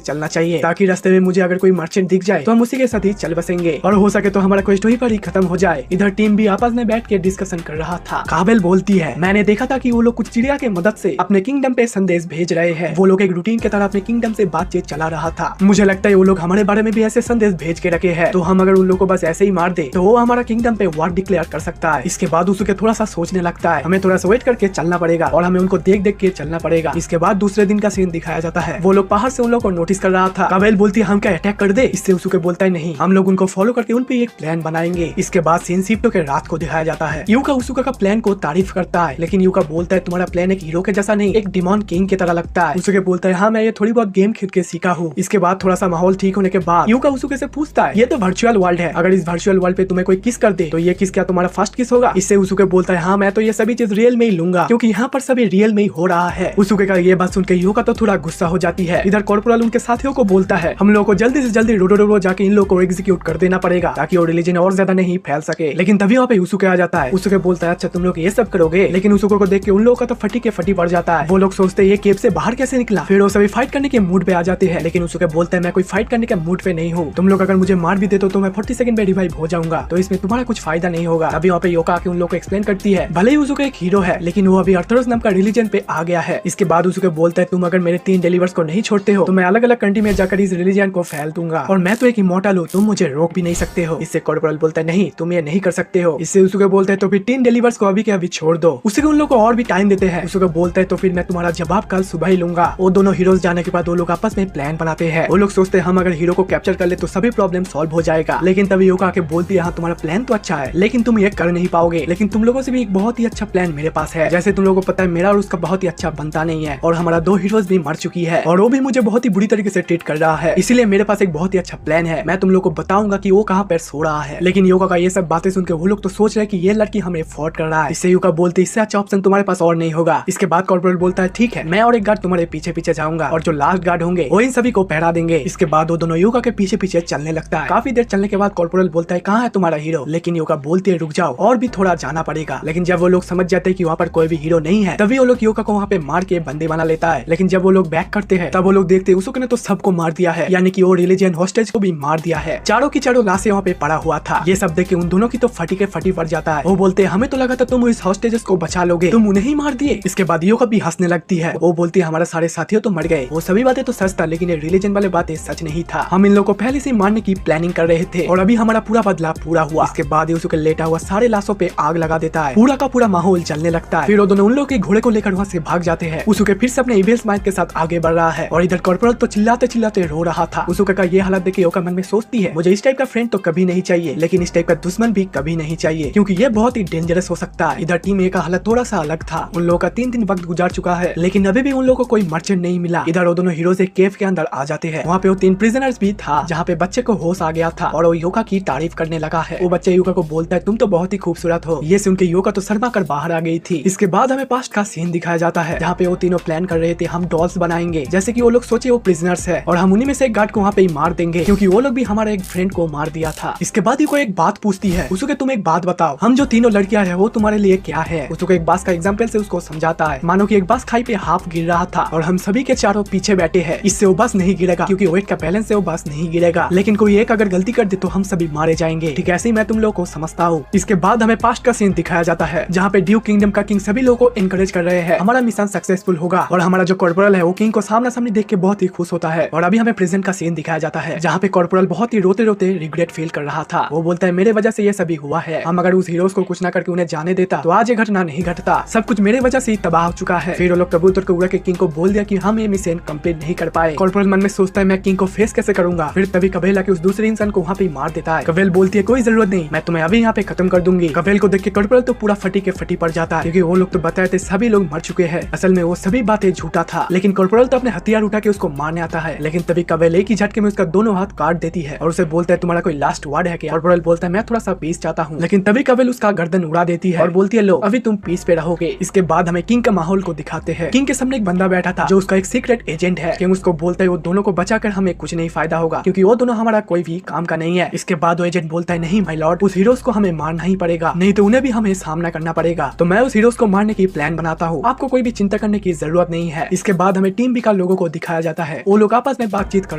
चलना चाहिए ताकि रास्ते में मुझे अगर कोई मर्चेंट दिख जाए तो हम उसी के साथ ही चल बसेंगे और हो सके तो हमारा क्वेस्ट वहीं पर ही खत्म हो जाए। इधर टीम भी आपस में बैठ के डिस्कशन कर रहा था। काबेल बोलती है मैंने देखा था कि वो लोग कुछ चिड़िया के मदद से अपने किंगडम पे संदेश भेज रहे हैं। वो लोग एक रूटीन की तरह अपने किंगडम से बातचीत चला रहा था। मुझे लगता है वो लोग हमारे बारे में भी ऐसे संदेश भेज के रखे हैं, तो हम अगर उन लोगों को बस ऐसे ही मार दे तो वो हमारा किंगडम पे वॉर डिक्लेयर कर सकता है। इसके बाद उसके थोड़ा सा सोचने लगता है हमें थोड़ा सा वेट करके चलना पड़ेगा और हमें उनको देख देख के चलना पड़ेगा। इसके बाद दूसरे दिन का सीन दिखाया जाता है। वो लोग बाहर से उन लोगों को नोटिस कर रहा था। काबेल बोलती है हम क्या अटैक कर दे? इससे उसके बोलता है नहीं, हम लोग उनको फॉलो करके उन पे एक प्लान बनाएंगे। इसके बाद सीन शिफ्ट के रात को दिखाया जाता है। यूका उसुका का प्लान को तारीफ करता है, लेकिन यूका बोलता है तुम्हारा प्लान एक हीरो के जैसा नहीं एक डिमॉन किंग की तरह लगता है। उसके बोलता है हाँ मैं ये थोड़ी बहुत गेम खेल के सीखा हूँ। इसके बाद थोड़ा सा माहौल ठीक होने के बाद यूका उसुके से पूछता है ये तो वर्चुअल वर्ल्ड है, अगर इस वर्चुअल वर्ल्ड पे तुम्हें कोई किस कर दे तो ये किस क्या तुम्हारा फर्स्ट किस होगा? इससे उसुके बोलता है हाँ मैं तो ये सभी चीज रियल में ही लूंगा क्योंकि यहाँ पर सभी रियल में ही हो रहा है। उसुके का ये बात सुनकर यूका तो थोड़ा गुस्सा हो जाती है। इधर कॉर्पोरल उनके साथियों को बोलता है हम लोगों को जल्दी से जल्दी रोडोडोरो जाके इन लोगों को एग्जीक्यूट कर देना पड़ेगा ताकि वो रिलीजन और ज्यादा नहीं फैल सके। लेकिन तभी वहाँ पे उसुके आ जाता है। उसुके बोलता है अच्छा तुम लोग ये सब करोगे, लेकिन उसुके को देख के उन लोगों का तो फटी के फटी पड़ जाता है। वो लोग सोचते हैं ये केव से बाहर कैसे निकला, फिर वो सभी फाइट करने के मूड पे आ जाते हैं। लेकिन उसुके बोलता है मैं कोई फाइट करने के मूड पे नहीं हूँ, तुम लोग अगर मुझे मार भी देते तो मैं 40 सेकंड में रिवाइव हो जाऊंगा, तो इसमें तुम्हारा कुछ फायदा नहीं होगा। अभी वहाँ पे योका आके उन लोग को एक्सप्लेन करती है भले ही उसुके एक हीरो है लेकिन वो अभी अर्थरोस नाम का रिलीजन पे आ गया है। इसके बाद उसके बोलता है तुम अगर मेरे 3 डिलीवर्स को नहीं छोड़ते हो तो मैं अलग अलग कंट्री में जाकर इस रिलीजन को फैल दूंगा और मैं तो एक इमॉर्टल हूँ, तुम मुझे रोक भी नहीं सकते हो। इससे कॉर्पोरल बोलता है नहीं तुम ये नहीं कर सकते हो। इससे उसके बोलता है तो फिर 3 डिलीवर्स को अभी के अभी छोड़ दो। उसके उन लोग को और भी टाइम देते हैं। उसके बोलता है तो फिर मैं तुम्हारा जवाब कल सुबह ही लूंगा। वो दोनों हीरोज जाने के बाद वो लोग आपस में प्लान बनाते हैं। वो लोग सोचते हैं हम अगर हीरो को कैप्चर कर ले तो सभी प्रॉब्लम सॉल्व हो जाएगा। लेकिन तभी योका आके बोलती है हाँ तुम्हारा प्लान तो अच्छा है लेकिन तुम ये कर नहीं पाओगे, लेकिन तुम लोगों से भी एक बहुत ही अच्छा प्लान मेरे पास है। जैसे तुम लोगों को पता है मेरा और उसका बहुत ही अच्छा बनता नहीं है और हमारा 2 हीरोज भी मर चुकी है और वो भी मुझे बहुत ही बुरी तरीके से ट्रीट कर रहा है, इसीलिए मेरे पास एक बहुत ही अच्छा प्लान है। मैं तुम लोग को बताऊंगा कि वो कहाँ पर सो रहा है। लेकिन योका का ये सब बातें सुनकर वो लोग तो सोच रहे हैं कि ये लड़की हमें फॉर्ड कर रहा है। इससे योका बोलते इससे अच्छा ऑप्शन तुम्हारे पास और नहीं होगा। इसके बाद कॉर्पोरल बोलता है ठीक है मैं और एक गार्ड तुम्हारे पीछे पीछे जाऊंगा और जो लास्ट गार्ड होंगे वो इन सभी को पहरा देंगे। इसके बाद वो दोनों योका के पीछे पीछे चलने लगता है। काफी देर चलने के बाद कॉर्पोरल बोलता है कहाँ है तुम्हारा हीरो, लेकिन योका बोलती है रुक जाओ और भी थोड़ा जाना पड़ेगा। लेकिन जब वो लोग समझ जाते हैं कि वहाँ पर कोई भी हीरो नहीं है तभी वो लोग योका को वहाँ पे मार के बंदी बना लेता है। लेकिन जब वो लोग बैक करते हैं तब वो लोग देखते हैं उसको ने तो सबको मार दिया है, यानी कि वो रिलीजियन हॉस्टेज को भी मार दिया है। चारों की चारों लाशें वहाँ पे पड़ा हुआ था। ये सब देख के उन दोनों की तो फटी के फटी पड़ जाता है। वो बोलते हैं हमें तो लगा था तुम इस हॉस्टेजेस को बचा लोगे, तुम उन्हें ही मार दिए। इसके बाद योका भी हंसने लगती है। वो बोलती है हमारे सारे साथियों तो मर गए, वो सभी बातें तो सच था लेकिन ये रिलीजन वाले बातें सच नहीं था। हम इन लोगों को पहले से मारने की प्लानिंग कर रहे थे और अभी हमारा पूरा बदलाव पूरा हुआ। इसके बाद उसके लेटा हुआ सारे लाशों पे आग लगा देता है। पूरा का पूरा माहौल जलने लगता है। फिर वो दोनों उन लोग के घोड़े को लेकर वहाँ से भाग जाते हैं। उसके फिर से अपने इविल स्माइल के साथ आगे बढ़ रहा है और इधर कॉर्पोरल तो चिल्लाते चिल्लाते रो रहा था। उसके का ये हालत देख योका मन में सोचती है मुझे इस टाइप का फ्रेंड तो कभी नहीं चाहिए लेकिन इस टाइप का दुश्मन भी कभी नहीं चाहिए क्योंकि ये बहुत ही डेंजरस हो सकता है। इधर टीम ए का हालत थोड़ा सा अलग था। उन लोगों का 3 दिन वक्त गुजार चुका है लेकिन अभी भी उन लोगों को कोई मर्चेंट नहीं मिला। इधर वो दोनों हीरोज एक केव के अंदर आ जाते हैं। वहाँ पे वो 3 प्रिजनर्स भी था जहाँ पे बच्चे को होश आ गया था और वो योका की तारीफ करने लगा है। वो बच्चे योका को बोलता है तुम तो बहुत ही खूबसूरत हो। ये सुन के योका तो शर्मा कर बाहर आ गई थी। इसके बाद हमें पास्ट का सीन दिखाया जाता है जहाँ पे वो तीनों प्लान कर रहे थे हम डॉल्स बनाएंगे, जैसे कि वो लोग सोचे वो प्रिजनर्स है और हम उन्हीं में से एक गार्ड को वहाँ पे ही मार देंगे क्योंकि वो लोग भी हमारे एक फ्रेंड को मार दिया था। इसके बाद ही कोई एक बात पूछती है उसको तुम एक बात बताओ हम जो तीनों लड़कियां हैं वो तुम्हारे लिए क्या है। उसको एक बास का एग्जाम्पल से उसको समझाता है मानो कि एक बस खाई पे हाफ गिर रहा था और हम सभी के चारों पीछे बैठे हैं। इससे वो बस नहीं गिरेगा क्योंकि वेट का बैलेंस से वो बस नहीं गिरेगा, लेकिन कोई एक अगर गलती कर दे तो हम सभी मारे जाएंगे। ठीक ऐसे ही मैं तुम लोगों को समझता हूँ। इसके बाद हमें पास्ट का सीन दिखाया जाता है जहाँ पे ड्यूक किंगडम का किंग सभी लोगों को एनकरेज कर रहे हैं हमारा मिशन सक्सेसफुल होगा और हमारा जो कॉर्पोरल है वो किंग को सामना सामने देख के बहुत ही खुश होता है। और अभी हमें प्रेजेंट का सीन दिखाया जाता है जहाँ पे कॉर्पोरल बहुत ही रोते रोते रिग्रेट फील कर रहा था। वो बोलता है मेरे वजह से ये सभी हुआ है, हम अगर उस हीरोज को कुछ ना करके उन्हें जाने देता तो आज ये घटना नहीं घटता, सब कुछ मेरे वजह से ही तबाह हो चुका है। फिर वो लोग कबूतर को उड़ा के किंग को बोल दिया कि हम ये मिशन कंप्लीट नहीं कर पाए। कॉर्पोरल मन में सोचता है मैं किंग को फेस कैसे करूंगा। फिर तभी कबेल आके उस दूसरे इंसान को वहाँ पे मार देता है। कबेल बोलती है कोई जरूरत नहीं, मैं तुम्हें अभी यहाँ पे खत्म कर दूंगी। कबेल को देख के कॉर्पोरल तो पूरा फटी के फटी पड़ जाता है, क्योंकि वो लोग तो बताए थे सभी लोग मर चुके हैं। असल में वो सभी बातें झूठा था, लेकिन कॉर्पोरल तो अपने हथियार उठा के उसको मारने आता है। लेकिन तभी कबेल एक ही झटके में उसका दोनों हाथ काट देती है और उसे बोलता है तुम्हारा कोई लास्ट वर्ड है क्या। कॉर्पोरल बोलता है मैं थोड़ा सा पीस चाहता हूँ, लेकिन तभी कबेल उसका गर्दन उड़ा देती है और बोलती है लो अभी तुम पीस पे रहोगे। इसके बाद हमें किंग का माहौल को दिखाते हैं। किंग के सामने एक बंदा बैठा था जो उसका एक सीक्रेट एजेंट है। किंग उसको बोलता है वो दोनों को बचाकर हमें कुछ नहीं फायदा होगा, क्योंकि वो दोनों हमारा कोई भी काम का नहीं है। इसके बाद वो एजेंट बोलता है नहीं माय लॉर्ड, उस हीरोज को हमें मारना ही पड़ेगा, नहीं तो उन्हें भी हमें सामना करना पड़ेगा। तो मैं उस हीरोज को मारने की प्लान बनाता हूँ, आपको कोई भी चिंता करने की जरूरत नहीं है। इसके बाद हमें टीम बी का लोगों को दिखाया जाता है। वो लोग आपस में बातचीत कर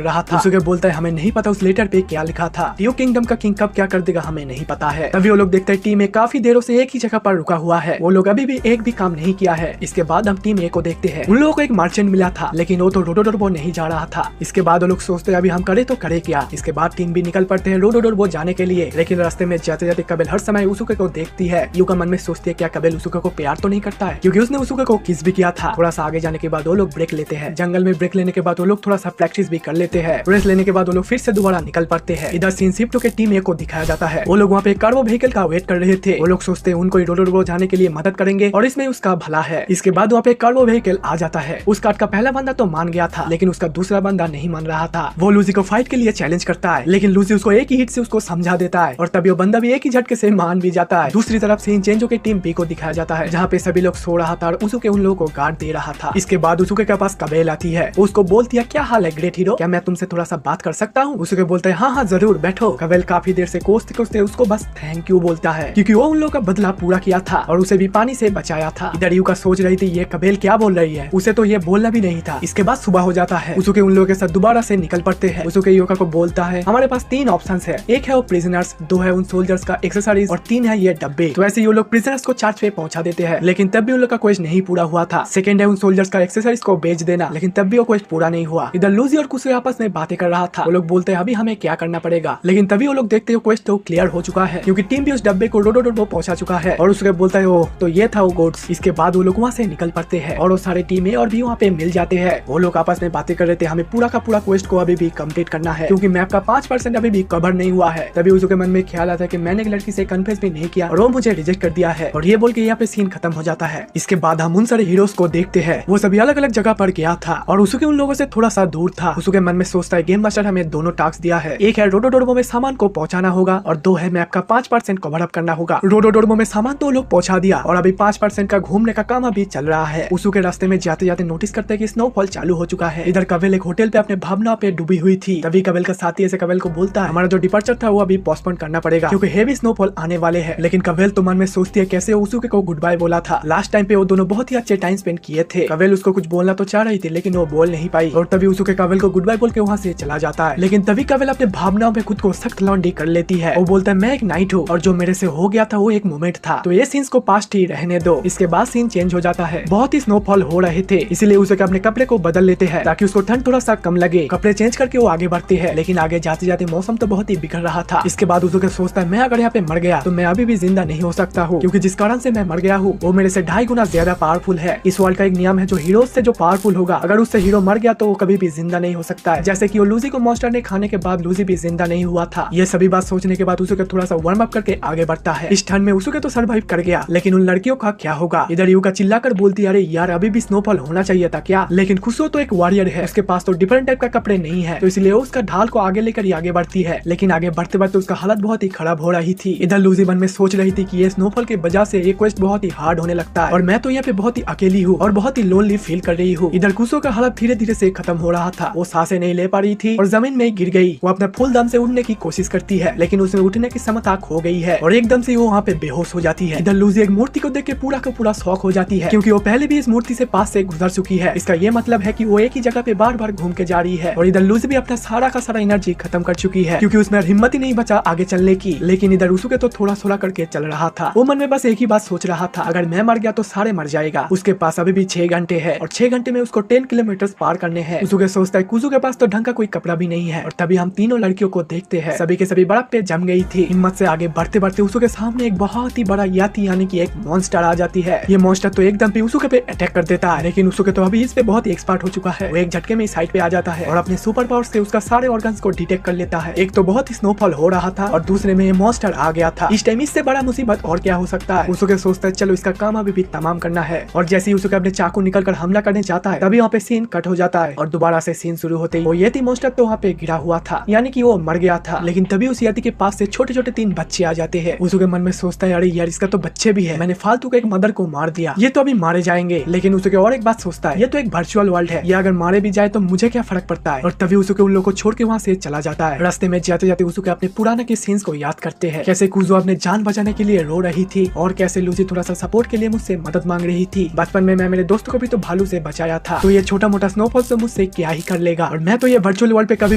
रहा था। उसके बोलता है हमें नहीं पता उस लेटर पे क्या लिखा था, टियो किंगडम का किंग कब क्या कर देगा हमें नहीं पता है। तभी वो लोग देखते हैं टीम ए काफी देरों से एक ही जगह पर रुका हुआ है, वो लोग अभी भी एक भी काम नहीं किया है। इसके बाद हम टीम ए को देखते हैं। उन लोगों को एक मर्चेंट मिला था, लेकिन वो तो रोडोडोरबो नहीं जा रहा था। इसके बाद वो लोग सोचते हैं अभी हम करे तो करे क्या। इसके बाद टीम भी निकल पड़ते हैं रोडोडोरबो जाने के लिए, लेकिन रास्ते में जाते जाते कबेल हर समय उसुके को देखती है। यूका मन में सोचती है क्या कबेल उसुके को प्यार तो नहीं करता है, क्योंकि उसने उसुके को किस भी किया था। थोड़ा सा आगे जाने के बाद वो लोग ब्रेक लेते हैं। जंगल में ब्रेक लेने के बाद वो लोग थोड़ा सा प्रैक्टिस भी कर लेते हैं। रेस्ट लेने के बाद वो लोग फिर से दोबारा निकल पड़ते हैं। इधर सीन शिफ्ट के टीम ए को दिखाया जाता है। वो लोग वहाँ पे कार्गो व्हीकल का वेट कर रहे थे। वो लोग सोचते हैं उनको रोडोडोरबो जाने के लिए मदद करेंगे और इसमें उसका भला है। इसके बाद वहाँ पे कार्गो व्हीकल आ जाता है। उस कार्ड का पहला बंदा तो मान गया था, लेकिन उसका दूसरा बंदा नहीं मान रहा था। वो लूजी को फाइट के लिए चैलेंज करता है, लेकिन लूजी उसको एक ही हिट से उसको समझा देता है और तभी वो बंदा भी एक ही झटके से मान भी जाता है। दूसरी तरफ सीन चेंज होकर टीम बी को दिखाया जाता है, जहाँ पे सभी लोग सो रहा था और उसके उन लोगों को गार्ड दे रहा था। इसके बाद उसके के पास कबेल आती है। उसको बोलती है क्या हाल है ग्रेट हीरो, क्या मैं तुमसे थोड़ा सा बात कर सकता हूँ। उसके बोलता है हाँ हाँ जरूर बैठो। कबेल काफी देर से कोसते कोसते उसको बस थैंक यू बोलता है, क्योंकि वो उन लोगों का बदला पूरा किया था और उसे भी पानी से बचाया था। इधर यूका सोच रही थी ये कबेल क्या बोल रही है, उसे तो ये बोलना भी नहीं था। इसके बाद सुबह हो जाता है। उसके उन लोगों के साथ दोबारा से निकल पड़ते हैं। उसके यूका को बोलता है हमारे पास 3 ऑप्शंस है, एक है वो प्रिजनर्स, 2 है उन सोल्जर्स का एक्सेसरीज और 3 है ये डब्बे। तो ऐसे ये लोग प्रिजनर्स को चार्ज पे पहुंचा देते हैं, लेकिन तब भी उन लोग का क्वेश्चन नहीं पूरा हुआ था। सेकंड है उन सोल्जर्स का एक्सेसरीज को बेच देना, लेकिन तब भी वो क्वेश्चन पूरा नहीं हुआ। इधर लूजी और कुसुए आपस में बातें कर रहा था। वो लोग बोलते हैं अभी हमें क्या करना पड़ेगा, लेकिन तभी वो लोग देखते हो क्वेश्चन तो क्लियर हो चुका है, क्योंकि टीम भी उस डब्बे को रोडोडोरबो पहुंचा चुका है। और उसके बोलता है ओह तो ये था वो गोड्स। इसके बाद वो लोग वहाँ से निकल पड़ते हैं और वो सारे टीमें और भी वहाँ पे मिल जाते हैं। वो लोग आपस में बातें कर रहे थे हमें पूरा का पूरा क्वेस्ट को अभी भी कंप्लीट करना है, क्योंकि मैप का 5% अभी भी कवर नहीं हुआ है। तभी उसके मन में ख्याल आता है कि मैंने एक लड़की से कन्फेस भी नहीं किया और वो मुझे रिजेक्ट कर दिया है, और ये बोल के यहाँ पे सीन खत्म हो जाता है। इसके बाद हम उन सारे हीरोज को देखते हैं। वो सभी अलग अलग जगह पर गया था और उसके उन लोगों से थोड़ा सा दूर था। उसके मन में सोचता है गेम मास्टर हमें दोनों टास्क दिया है, एक है रोडोडोरबो में सामान को पहुंचाना होगा और 2 है मैप का 5% कवर अप करना होगा। रोडोडोरबो में सामान तो लोग पहुंचा दिया और अभी 5% का घूमने का काम अभी चल रहा है। उसके रास्ते में जाते जाते नोटिस करते हैं कि स्नोफॉल चालू हो चुका है। इधर कबेल एक होटल पे अपने भावना पे डूबी हुई थी। तभी कबेल का साथी ऐसे कबेल को बोलता है हमारा जो डिपार्चर था वो अभी पोस्टपोन करना पड़ेगा, क्योंकि हेवी स्नोफॉल आने वाले हैं। लेकिन कबेल तो मन में सोचती है कैसे उसके को गुड बाय बोला था। लास्ट टाइम पे वो दोनों बहुत ही अच्छे टाइम स्पेंड किए थे। कबेल उसको कुछ बोलना तो चाह रही थी, लेकिन वो बोल नहीं पाई और तभी उसके कबेल को गुड बाय बोल के वहाँ से चला जाता है। लेकिन तभी कबेल अपने भावनाओं में खुद को सख्त लॉन्डी कर लेती है। वो बोलता है मैं एक नाइट हूँ और जो मेरे से हो गया था वो एक मोमेंट था, तो ये सीन्स को पास्ट ही रहने दो। इसके बाद सीन चेंज हो जाता है। बहुत ही स्नोफॉल हो रहे थे, इसीलिए उसके अपने कपड़े को बदल लेते हैं ताकि उसको ठंड थोड़ा सा कम लगे। कपड़े चेंज करके वो आगे बढ़ते हैं, लेकिन आगे जाते जाते मौसम तो बहुत ही बिगड़ रहा था। इसके बाद उसके सोचता है मैं अगर यहाँ पे मर गया तो मैं अभी भी जिंदा नहीं हो सकता हूँ, क्योंकि जिस कारण से मैं मर गया हूँ वो मेरे से 2.5 गुना ज्यादा पावरफुल है। इस वर्ल्ड का एक नियम है जो हीरोज से जो पावरफुल होगा अगर उससे हीरो मर गया तो वो कभी भी जिंदा नहीं हो सकता है। जैसे कि वो लूजी को मॉन्स्टर ने खाने के बाद लूजी भी जिंदा नहीं हुआ था। ये सभी बात सोचने के बाद उसके थोड़ा सा वार्म अप करके आगे बढ़ता है। इस ठंड में उसके तो सर्वाइव कर गया, लेकिन उन लड़कियों का क्या होगा। इधर यूका चिल्लाकर बोलती है अरे यार अभी भी स्नोफॉल होना चाहिए था क्या। लेकिन खुशो तो एक वॉरियर है, उसके पास तो डिफरेंट टाइप का कपड़े नहीं है, तो इसलिए उसका ढाल को आगे लेकर आगे बढ़ती है। लेकिन आगे बढ़ते बढ़ते उसका हालत बहुत ही खराब हो रही थी। इधर लूजी मन में सोच रही थी कि ये स्नोफॉल की वजह से ये क्वेस्ट बहुत ही हार्ड होने लगता है और मैं तो यहाँ पे बहुत ही अकेली हूँ और बहुत ही लोनली फील कर रही हूँ। इधर कुसो का हालत धीरे धीरे से खत्म हो रहा था। वो सांसें नहीं ले पा रही थी और जमीन में गिर गई। वो अपना फुल दम से उठने की कोशिश करती है, लेकिन उसमें उठने की क्षमता खो गई है और एकदम से वो वहाँ पे बेहोश हो जाती है। इधर लूजी एक मूर्ति को देख के पूरा का पूरा शॉक हो जाती है, क्योंकि वो पहले भी इस मूर्ति से पास से गुजर चुकी है। इसका ये मतलब है कि वो एक ही जगह पे बार बार घूम के जा रही है। और इधर लूजी भी अपना सारा का सारा एनर्जी खत्म कर चुकी है, क्योंकि उसमें हिम्मत ही नहीं बचा आगे चलने की। लेकिन इधर उसके तो थोड़ा थोड़ा करके चल रहा था। वो मन में बस एक ही बात सोच रहा था, अगर मैं मर गया तो सारे मर जाएगा। उसके पास अभी भी 6 घंटे है और 6 घंटे में उसको 10 किलोमीटर पार करने हैं। उसके सोचता है कुजू के पास तो ढंग का कोई कपड़ा भी नहीं है। और तभी हम तीनों लड़कियों लड़कियों को देखते हैं सभी के सभी बर्फ पे जम गई थी। हिम्मत से आगे बढ़ते बढ़ते उसू के सामने एक बहुत ही बड़ा याती यानी कि एक मॉन्स्टर आ जाती है। ये मॉन्स्टर तो एकदम पे उसू के पे अटैक कर देता है, लेकिन उसू के तो अभी इस पे बहुत ही एक्सपर्ट हो चुका है। वो एक झटके में साइड पे आ जाता है और अपने सुपर पावर से उसका सारे ऑर्गन्स को डिटेक्ट कर लेता है। एक तो बहुत ही स्नोफॉल हो रहा था और दूसरे में ये मॉन्स्टर आ गया था। इस टाइम इससे बड़ा मुसीबत और क्या हो सकता है। उसू के सोचता है चलो इसका काम अभी भी तमाम करना है, और जैसे ही उसू के अपने चाकू निकल कर हमला करने जाता है तभी वहाँ पे सीन कट हो जाता है और दोबारा से सीन शुरू होते ही वो यति मॉन्स्टर तो वहाँ पे गिरा हुआ था, यानी कि वो मर गया था। लेकिन तभी उस यति के पास से छोटे छोटे 3 बच्चे आ जाते हैं। उसू के मन में सोचता है अरे यार इसका तो बच्चे भी है, मैंने फालतू के एक मदर को मार दिया, ये तो अभी मारे जाएंगे। लेकिन उसके और एक बात सोचता है ये तो एक वर्चुअल वर्ल्ड है, ये अगर मारे भी जाए तो मुझे क्या फर्क पड़ता है। और तभी उसके उन लोगों को छोड़ के वहाँ से चला जाता है। रास्ते में जाते जाते उसके अपने पुराने के सीन्स को याद करते हैं, कैसे कुजो अपने जान बचाने के लिए रो रही थी और कैसे लूसी थोड़ा सा सपोर्ट के लिए मुझसे मदद मांग रही थी। बचपन में मैं मेरे दोस्तों को भी तो भालू से बचाया था, तो ये छोटा मोटा स्नोफॉल से मुझसे क्या ही कर लेगा, और मैं तो ये वर्चुअल वर्ल्ड पे कभी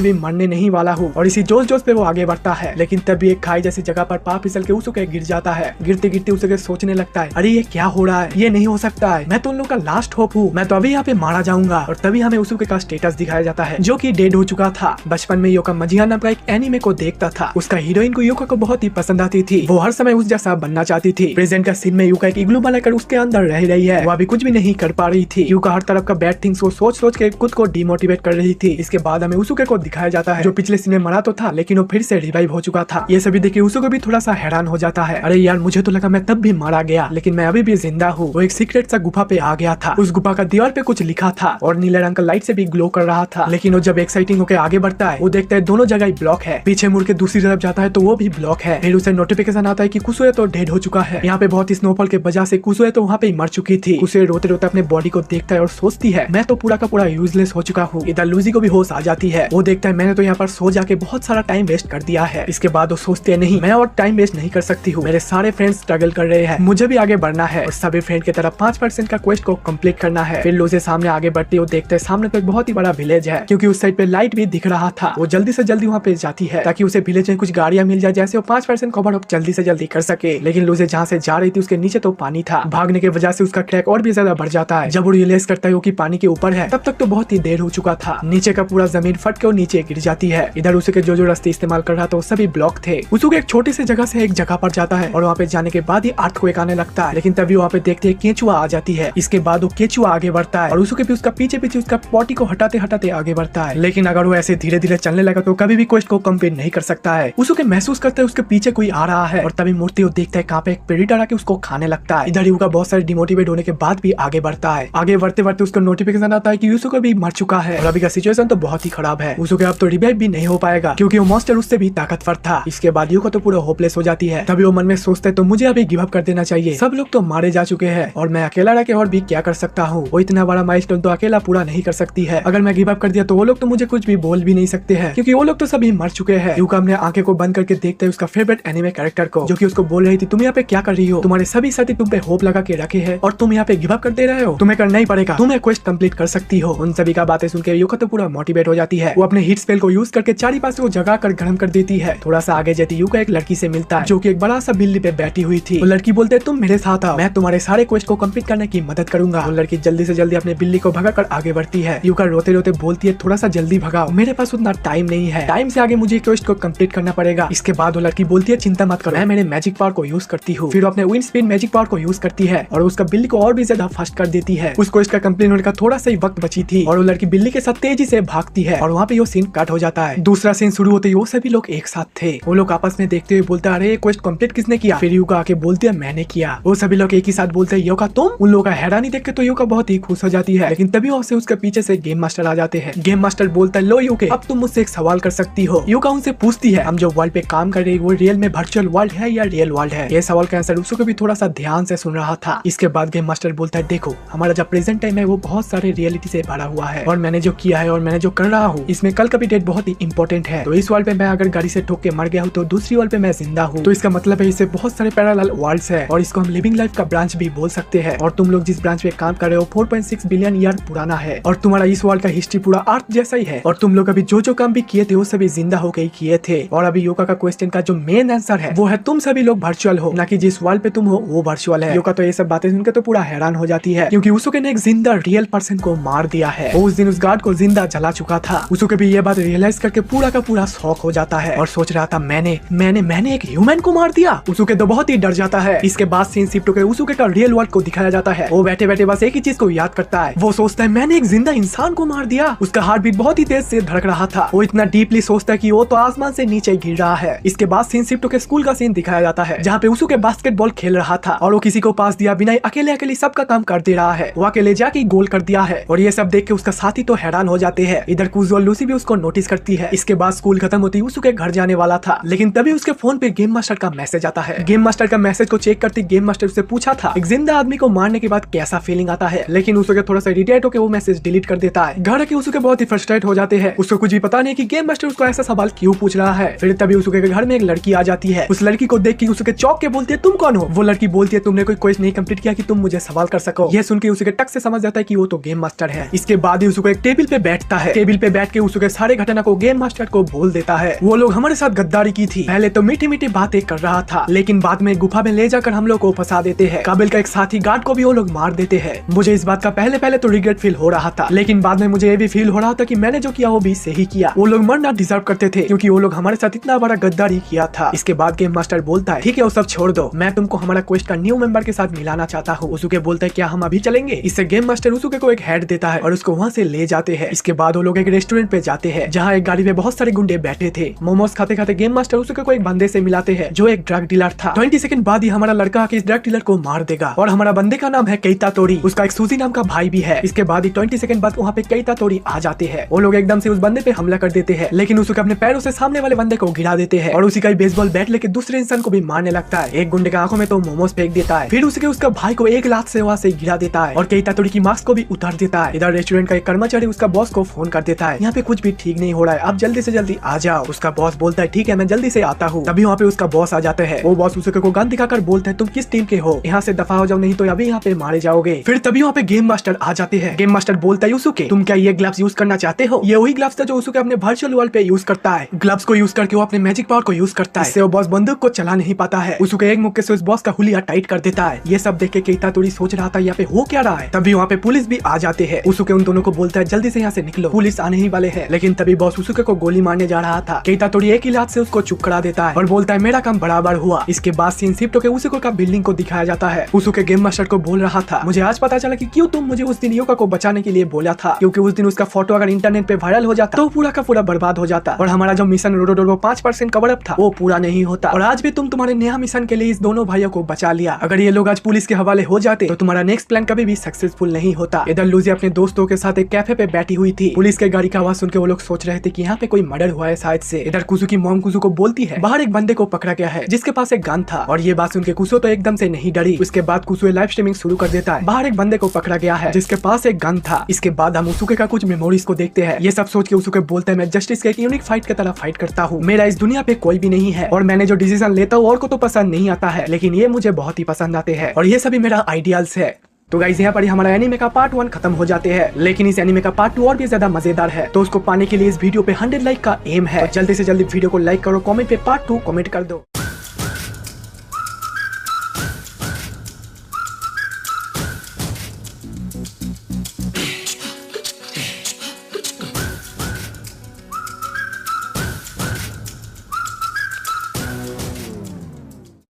भी मरने नहीं वाला हूँ। और इसी जोश जोश पे वो आगे बढ़ता है। लेकिन तभी एक खाई जैसी जगह पर पाँव फिसल के उसके गिर जाता है। गिरते गिरते उसे सोचने लगता है अरे ये क्या हो रहा है, ये नहीं हो सकता है, मैं तो उन लोगों का लास्ट होप हूँ, मैं तो अभी यहाँ पे मारा जाऊंगा। और तभी हमें उसके का स्टेटस दिखाया जाता है जो कि डेड हो चुका था। बचपन में योका मजिया नाम का एक एनीमे को देखता था, उसका हीरोइन को योका को बहुत ही पसंद आती थी, वो हर समय उस जैसा बनना चाहती थी। प्रेजेंट का सीन में योका एक इग्लू बनाकर उसके अंदर रह रही है, वो अभी कुछ भी नहीं कर पा रही थी। योका हर तरफ का बैड थिंग्स को सोच सोच के खुद को डिमोटिवेट कर रही थी। इसके बाद हमें उसुके को दिखाया जाता है जो पिछले सीन में मरा तो था लेकिन वो फिर से रिवाइव हो चुका था। ये सभी देख के उसुके भी थोड़ा सा हैरान हो जाता है, अरे यार मुझे तो लगा मैं तब भी मारा गया लेकिन मैं अभी भी जिंदा हूँ। वो एक सीक्रेट सा गुफा पे आ गया था, उस गुफा का दीवार पे कुछ लिखा था और नीले रंग का लाइट से भी ग्लो कर रहा था। लेकिन वो जब एक्साइटिंग होकर आगे बढ़ता है वो देखता है दोनों जगह ब्लॉक है, पीछे मुड़ के दूसरी तरफ जाता है तो वो भी ब्लॉक है। फिर उसे नोटिफिकेशन आता है कि कुसुए तो डेड हो चुका है। यहाँ पे बहुत ही स्नोफॉल के वजह से कुसुए तो वहाँ पे मर चुकी थी। कुसुए रोते रोते अपने बॉडी को देखता है और सोचती है मैं तो पूरा का पूरा यूजलेस हो चुका हूँ। इधर लूजी को भी होश आ जाती है, वो देखता है मैंने तो यहाँ पर सो जाके बहुत सारा टाइम वेस्ट कर दिया है। इसके बाद वो सोचते नहीं मैं और टाइम वेस्ट नहीं कर सकती हूँ, मेरे सारे फ्रेंड्स स्ट्रगल कर रहे हैं, मुझे भी आगे बढ़ना है और सभी फ्रेंड की तरफ 5% का क्वेस्ट को कंप्लीट करना है। फिर लूजी सामने आगे बढ़ती है, वो देखते हैं सामने तो एक बहुत ही बड़ा विलेज है, क्योंकि उस साइड पे लाइट भी दिख रहा था। वो जल्दी से जल्दी वहाँ पे जाती है ताकि उसे विलेज में कुछ गाड़ियां मिल जाए जैसे वो 5% कवर अप जल्दी से जल्दी कर सके। लेकिन लूजी जहाँ से जा रही थी उसके नीचे तो पानी था, भागने की वजह से उसका ट्रैक और भी ज्यादा बढ़ जाता है। जब वो रियलाइज करता है वो कि पानी के ऊपर है तब तक तो बहुत ही देर हो चुका था, नीचे का पूरा जमीन फट के नीचे गिर जाती है। इधर उसके जो रास्ते इस्तेमाल कर रहा था वो सभी ब्लॉक थे। उसको एक छोटी सी जगह से एक जगह पर जाता है और वहाँ पे जाने के बाद ही अर्थक्वेक आने लगता है। लेकिन तभी वहाँ पे देखते हैं केचुआ आ जाती है। इसके बाद वो केचुआ आगे बढ़ता है और उसके भी उसका पीछे पीछे उसका पॉटी को हटाते हटाते आगे बढ़ता है। लेकिन अगर वो ऐसे धीरे धीरे चलने लगा तो कभी भी क्वेस्ट को कंप्लीट नहीं कर सकता है। उसके महसूस करता है उसके पीछे कोई आ रहा है और तभी मूर्ति वो देखता है कहाँ पे एक प्रेडेटर आके उसको खाने लगता है। इधर युका बहुत सारे डिमोटिवेट होने के बाद भी आगे बढ़ता है। आगे बढ़ते बढ़ते उसको नोटिफिकेशन आता है कि यूसुको भी मर चुका है और अभी का सिचुएशन तो बहुत ही खराब है। उसके अब तो रिवाइव भी नहीं हो पाएगा क्योंकि वो मॉन्स्टर उससे भी ताकतवर था। इसके बाद युका तो पूरा होपलेस हो जाती है। तभी वो मन में सोचता है तो मुझे अभी गिव अप कर देना चाहिए, सब लोग तो मारे जा चुके हैं और मैं अकेला रह के और भी क्या कर सकता हूँ। वो इतना बड़ा माइलस्टोन तो अकेला पूरा नहीं कर सकती है। अगर मैं गिव अप कर दिया तो वो लोग तो मुझे कुछ भी बोल भी नहीं सकते हैं क्योंकि वो लोग तो सभी मर चुके हैं। युका अपने आंखें को बंद करके देखते है उसका फेवरेट एनिमे कैरेक्टर को, जो कि उसको बोल रही थी तुम यहाँ पे क्या कर रही हो, तुम्हारे सभी साथी तुम पे होप लगा के रखे हैं और तुम यहाँ पे गिव अप कर दे रहे हो, तुम्हें करना ही पड़ेगा, तुम्हें क्वेस्ट कंप्लीट कर सकती हो। उन सभी का बातें सुनकर युका तो पूरा मोटिवेट हो जाती है। वो अपने हिट स्पेल को यूज करके चारी पास को जगा कर गर्म कर देती है। थोड़ा सा आगे जाती युका एक लड़की से मिलता है जो कि एक बड़ा सा बिल्ली पे बैठी हुई थी। वो लड़की बोलते है तुम मेरे साथ आओ, मैं तुम्हारे सारे क्वेस्ट को कंप्लीट करने की मदद करूंगा। वो लड़की जल्दी से जल्दी अपने बिल्ली को भगा कर आगे बढ़ती है। युका रोते रोते बोलती है थोड़ा सा जल्दी भगाओ, मेरे पास उतना टाइम नहीं है, टाइम से आगे मुझे क्वेस्ट को कंप्लीट करना पड़ेगा। इसके बाद वो लड़की बोलती है चिंता मत करो, मैं मेरे मैजिक पावर को यूज करती हूँ। फिर अपने विंड स्पिन मैजिक पावर को यूज करती है और उसका बिल्ली को और भी ज्यादा फास्ट कर देती है। उस क्वेस्ट का कंप्लीट होने का थोड़ा सा ही वक्त बची थी और वो लड़की बिल्ली के साथ तेजी से भागती है और वहाँ पे वो सीन कट हो जाता है। दूसरा सीन शुरू होते ही वो सभी लोग एक साथ थे। वो लोग आपस में देखते हुए बोलते अरे क्वेस्ट कंप्लीट किसने किया? फिर युका आके बोलती है मैंने किया। वो सभी लोग एक ही साथ बोलते हैं योका तुम? उन लोगों का हैरानी देख के तो योका बहुत ही खुश हो जाती है। लेकिन तभी वहाँ से उसके पीछे से गेम मास्टर आ जाते हैं। गेम मास्टर बोलता है लो युके अब तुम मुझसे एक सवाल कर सकती हो। युका उनसे पूछती है हम जो वर्ल्ड पे काम कर रही है वो रियल में वर्चुअल वर्ल्ड है या रियल वर्ल्ड है? ये सवाल का आंसर उसको भी थोड़ा सा ध्यान से सुन रहा था। इसके बाद गेम मास्टर बोलता है देखो हमारा जो प्रेजेंट टाइम है वो बहुत सारे रियलिटी से भरा हुआ है और मैंने जो किया है और मैंने जो कर रहा हूँ इसमें कल का भी डेट बहुत ही इंपॉर्टेंट है। तो इस वर्ल्ड पे मैं अगर गाड़ी से ठोक के मर गया हूँ तो दूसरी वर्ल्ड पे मैं जिंदा हूँ, तो इसका मतलब है इसे बहुत सारे पैरेलल वर्ल्ड्स है और इसको हम लिविंग लाइफ का ब्रांच भी बोल सकते हैं। और तुम लोग जिस ब्रांच पे काम कर रहे हो 4.6 बिलियन ईयर पुराना है और तुम्हारा इस वर्ल्ड का हिस्ट्री पूरा अर्थ जैसा ही है और तुम लोग अभी जो काम भी किए थे वो सभी जिंदा होकर ही किए थे। और अभी योका का क्वेश्चन का जो मेन आंसर है वो है तुम सभी लोग वर्चुअल हो, ना कि जिस वर्ल्ड पे तुम हो वो वर्चुअल है। योका तो ये सब बातें सुनकर तो पूरा हैरान हो जाती है क्योंकि उसके ने एक जिंदा रियल पर्सन को मार दिया है। वो उस दिन उस गार्ड को जिंदा जला चुका था। उसके भी ये बात रियलाइज करके पूरा का पूरा शौक हो जाता है और सोच रहा था मैंने एक ह्यूमन को मार दिया। उसूके तो बहुत ही डर जाता है। इसके बाद सीन शिफ्ट होकर उसूके का रियल वर्ल्ड को दिखाया जाता है। वो बैठे बैठे बस एक ही चीज को याद करता है। वो सोचता है मैंने एक जिंदा इंसान को मार दिया। उसका हार्ट बीट बहुत ही तेज से धड़क रहा था। वो इतना डीपली सोचता है कि वो तो आसमान से नीचे गिर रहा है। इसके बाद सीन शिफ्ट होकर स्कूल का सीन दिखाया जाता है जहाँ पे उसूके बास्केटबॉल खेल रहा था और वो किसी को पास दिया बिना अकेले अकेले सबका काम कर दे रहा है। वो अकेले जाके गोल कर दिया है और ये सब देख के उसका साथी तो हैरान हो जाते हैं। इधर कुजो और लूसी भी उसको नोटिस करती है। इसके बाद स्कूल खत्म होती उसूके घर जाने वाला था, लेकिन तभी उसके फोन पे गेम मास्टर का मैसेज आता है। गेम मास्टर का मैसेज को चेक करते गेम मास्टर से पूछा था एक जिंदा आदमी को मारने के बाद कैसा फीलिंग आता है, लेकिन उसूके थोड़ा सा इरिटेट होकर वो मैसेज डिलीट कर देता है। घर के उसूके बहुत ही फ्रस्ट्रेट हो जाते हैं। उसको कुछ भी पता नहीं कि गेम मास्टर उसको ऐसा सवाल क्यों पूछ रहा है। फिर तभी उसूके के घर में एक लड़की आ जाती है। उस लड़की को देख के उसूके चौंक के बोलती है तुम कौन हो। वो लड़की बोलती है तुमने कोई क्वेश्चन नहीं कंप्लीट किया कि तुम मुझे सवाल कर सको। ये सुन के उसूके टक से समझ जाता है कि वो तो गेम मास्टर है। इसके बाद ही उसूके एक टेबल पे बैठता है। टेबल पे बैठ के उसूके सारे घटना को गेम मास्टर को बोल देता है। वो लोग हमारे साथ गद्दारी की थी। पहले तो मीठी मीठी बातें कर रहा था, लेकिन बाद में गुफा में ले जाकर हम लोग को फंसा देते हैं। काबिल का एक साथी गार्ड को भी वो लोग मार देते हैं। मुझे इस बात का पहले तो रिग्रेट फील हो रहा था, लेकिन बाद में मुझे ये भी फील हो रहा था कि मैंने जो किया वो भी सही किया। वो लोग मरना डिजर्व करते थे क्योंकि वो लोग हमारे साथ इतना बड़ा गद्दारी किया था। इसके बाद गेम मास्टर बोलता है ठीक है वो सब छोड़ दो, मैं तुमको हमारा क्वेस्ट का न्यू मेंबर के साथ मिलाना चाहता हूँ। उसूके बोलता है क्या हम अभी चलेंगे। इससे गेम मास्टर उसूके को एक हेड देता है और उसको वहाँ से ले जाते हैं। इसके बाद वो लोग एक रेस्टोरेंट पे जाते हैं जहाँ एक गाड़ी में बहुत सारे गुंडे बैठे थे। मोमोज खाते खाते गेम मास्टर उसूके को एक बंदे से मिलाते हैं जो एक ड्रग डीलर था। 20 सेकंड बाद ही हमारा लड़का आके इस ड्रग डीलर को मार देगा और हमारा बंदे का नाम है केइता तोरी। उसका एक सूजी नाम का भाई भी है। इसके बाद ही 20 सेकंड बाद वहाँ पे केइता तोरी आ जाते हैं। वो लोग एकदम से उस बंदे पे हमला कर देते हैं, लेकिन उसूके अपने पैरों से सामने वाले बंदे को गिरा देते हैं और उसी का बेसबॉल बैट लेके दूसरे इंसान को भी मारने लगता है। एक गुंडे के आंखों में तो मोमोज फेंक देता है। फिर उसके उसका भाई को एक लात से वहाँ से गिरा देता है और केइता तोरी की मास्क को भी उतार देता है। इधर रेस्टोरेंट का एक कर्मचारी उसका बॉस को फोन कर देता है यहाँ पे कुछ भी ठीक नहीं हो रहा है, आप जल्दी से जल्दी आ जाओ। उसका बॉस बोलता है ठीक है मैं जल्दी से आता हूँ। तभी वहाँ पे उसका बॉस आ जाता है। वो बॉस उसूके को गन दिखाकर बोलता है तुम किस टीम के हो, यहाँ से दफा हो जाओ नहीं तो अभी यहाँ पे मारे जाओगे। फिर तभी वहाँ पे गेम मास्टर आ जाते हैं। गेम मास्टर बोलता है उसूके तुम क्या ये ग्लव्स यूज करना चाहते हो। ये वही ग्लव्स था जो उसूके अपने वर्चुअल वर्ल्ड पे यूज करता है। ग्लव्स को यूज करके वो अपने मैजिक पावर को यूज करता है। इससे वो बॉस बंदूक को चला नहीं पाता है। उसूके एक मुक्के से उस बॉस का हुलिया टाइट कर देता है। ये सब देख के केइता तोरी सोच रहा था यहाँ पे हो क्या रहा है। तभी वहाँ पे पुलिस भी आ जाते हैं। उसूके उन दोनों को बोलता है जल्दी से यहाँ से निकलो, पुलिस आने ही वाले हैं। लेकिन तभी बॉस उसूके को गोली मारने जा रहा था। केइता तोरी एक ही लात से उसको चुप करा देता है और बोलता है मेरा काम बराबर हुआ। इसके बाद सीन शिफ्ट होकर उसूके का बिल्डिंग को दिखाया जाता है। उसूके गेम मास्टर को बोल रहा था मुझे आज पता चला कि क्यों तुम मुझे उस दिन योका को बचाने के लिए बोला था, क्योंकि उस दिन उसका फोटो अगर इंटरनेट पे वायरल हो जाता तो पूरा का पूरा बर्बाद हो जाता और हमारा जो मिशन रोडो 5% कवर अप था वो पूरा नहीं होता। और आज भी तुम तुम्हारे नया मिशन के लिए इस दोनों भाइयों को बचा लिया। अगर ये लोग आज पुलिस के हवाले हो जाते तो तुम्हारा नेक्स्ट प्लान कभी भी सक्सेसफुल नहीं होता। इधर लूजी अपने दोस्तों के साथ एक कैफे पे बैठी हुई थी। पुलिस के गाड़ी का आवाज सुन के वो लोग सोच रहे थे कि यहाँ पे कोई मर्डर हुआ है शायद से। इधर कुसु की मॉम कुसु को बोलती है बाहर एक बंदे को पकड़ा गया है जिसके पास एक गन था। और ये बात सुन के कुसु तो एकदम से नहीं डरी। उसके बाद कुसु लाइव स्ट्रीमिंग शुरू कर देता है। बाहर एक बंदे को पकड़ा गया है जिसके पास एक गन था। इसके बाद हम उसूके का कुछ मेमोरीज को देखते हैं। ये सब सोच के उसूके बोलते हैं मैं जस्टिस के एक यूनिक फाइट की तरह फाइट करता हूँ। मेरा इस दुनिया पे कोई भी नहीं है और मैंने जो डिसीजन लेता हूँ और को तो पसंद नहीं आता है, लेकिन ये मुझे बहुत ही पसंद आते हैं और ये सभी मेरा आइडियल्स है। तो गाइस यहाँ पर हमारा एनीमे का पार्ट 1 खत्म हो जाते हैं, लेकिन इस एनीमे का पार्ट 2 और भी ज्यादा मजेदार है। तो उसको पाने के लिए इस वीडियो पे 100 लाइक का एम है। तो जल्दी से जल्दी वीडियो को लाइक करो, कमेंट पे पार्ट 2 कमेंट कर दो।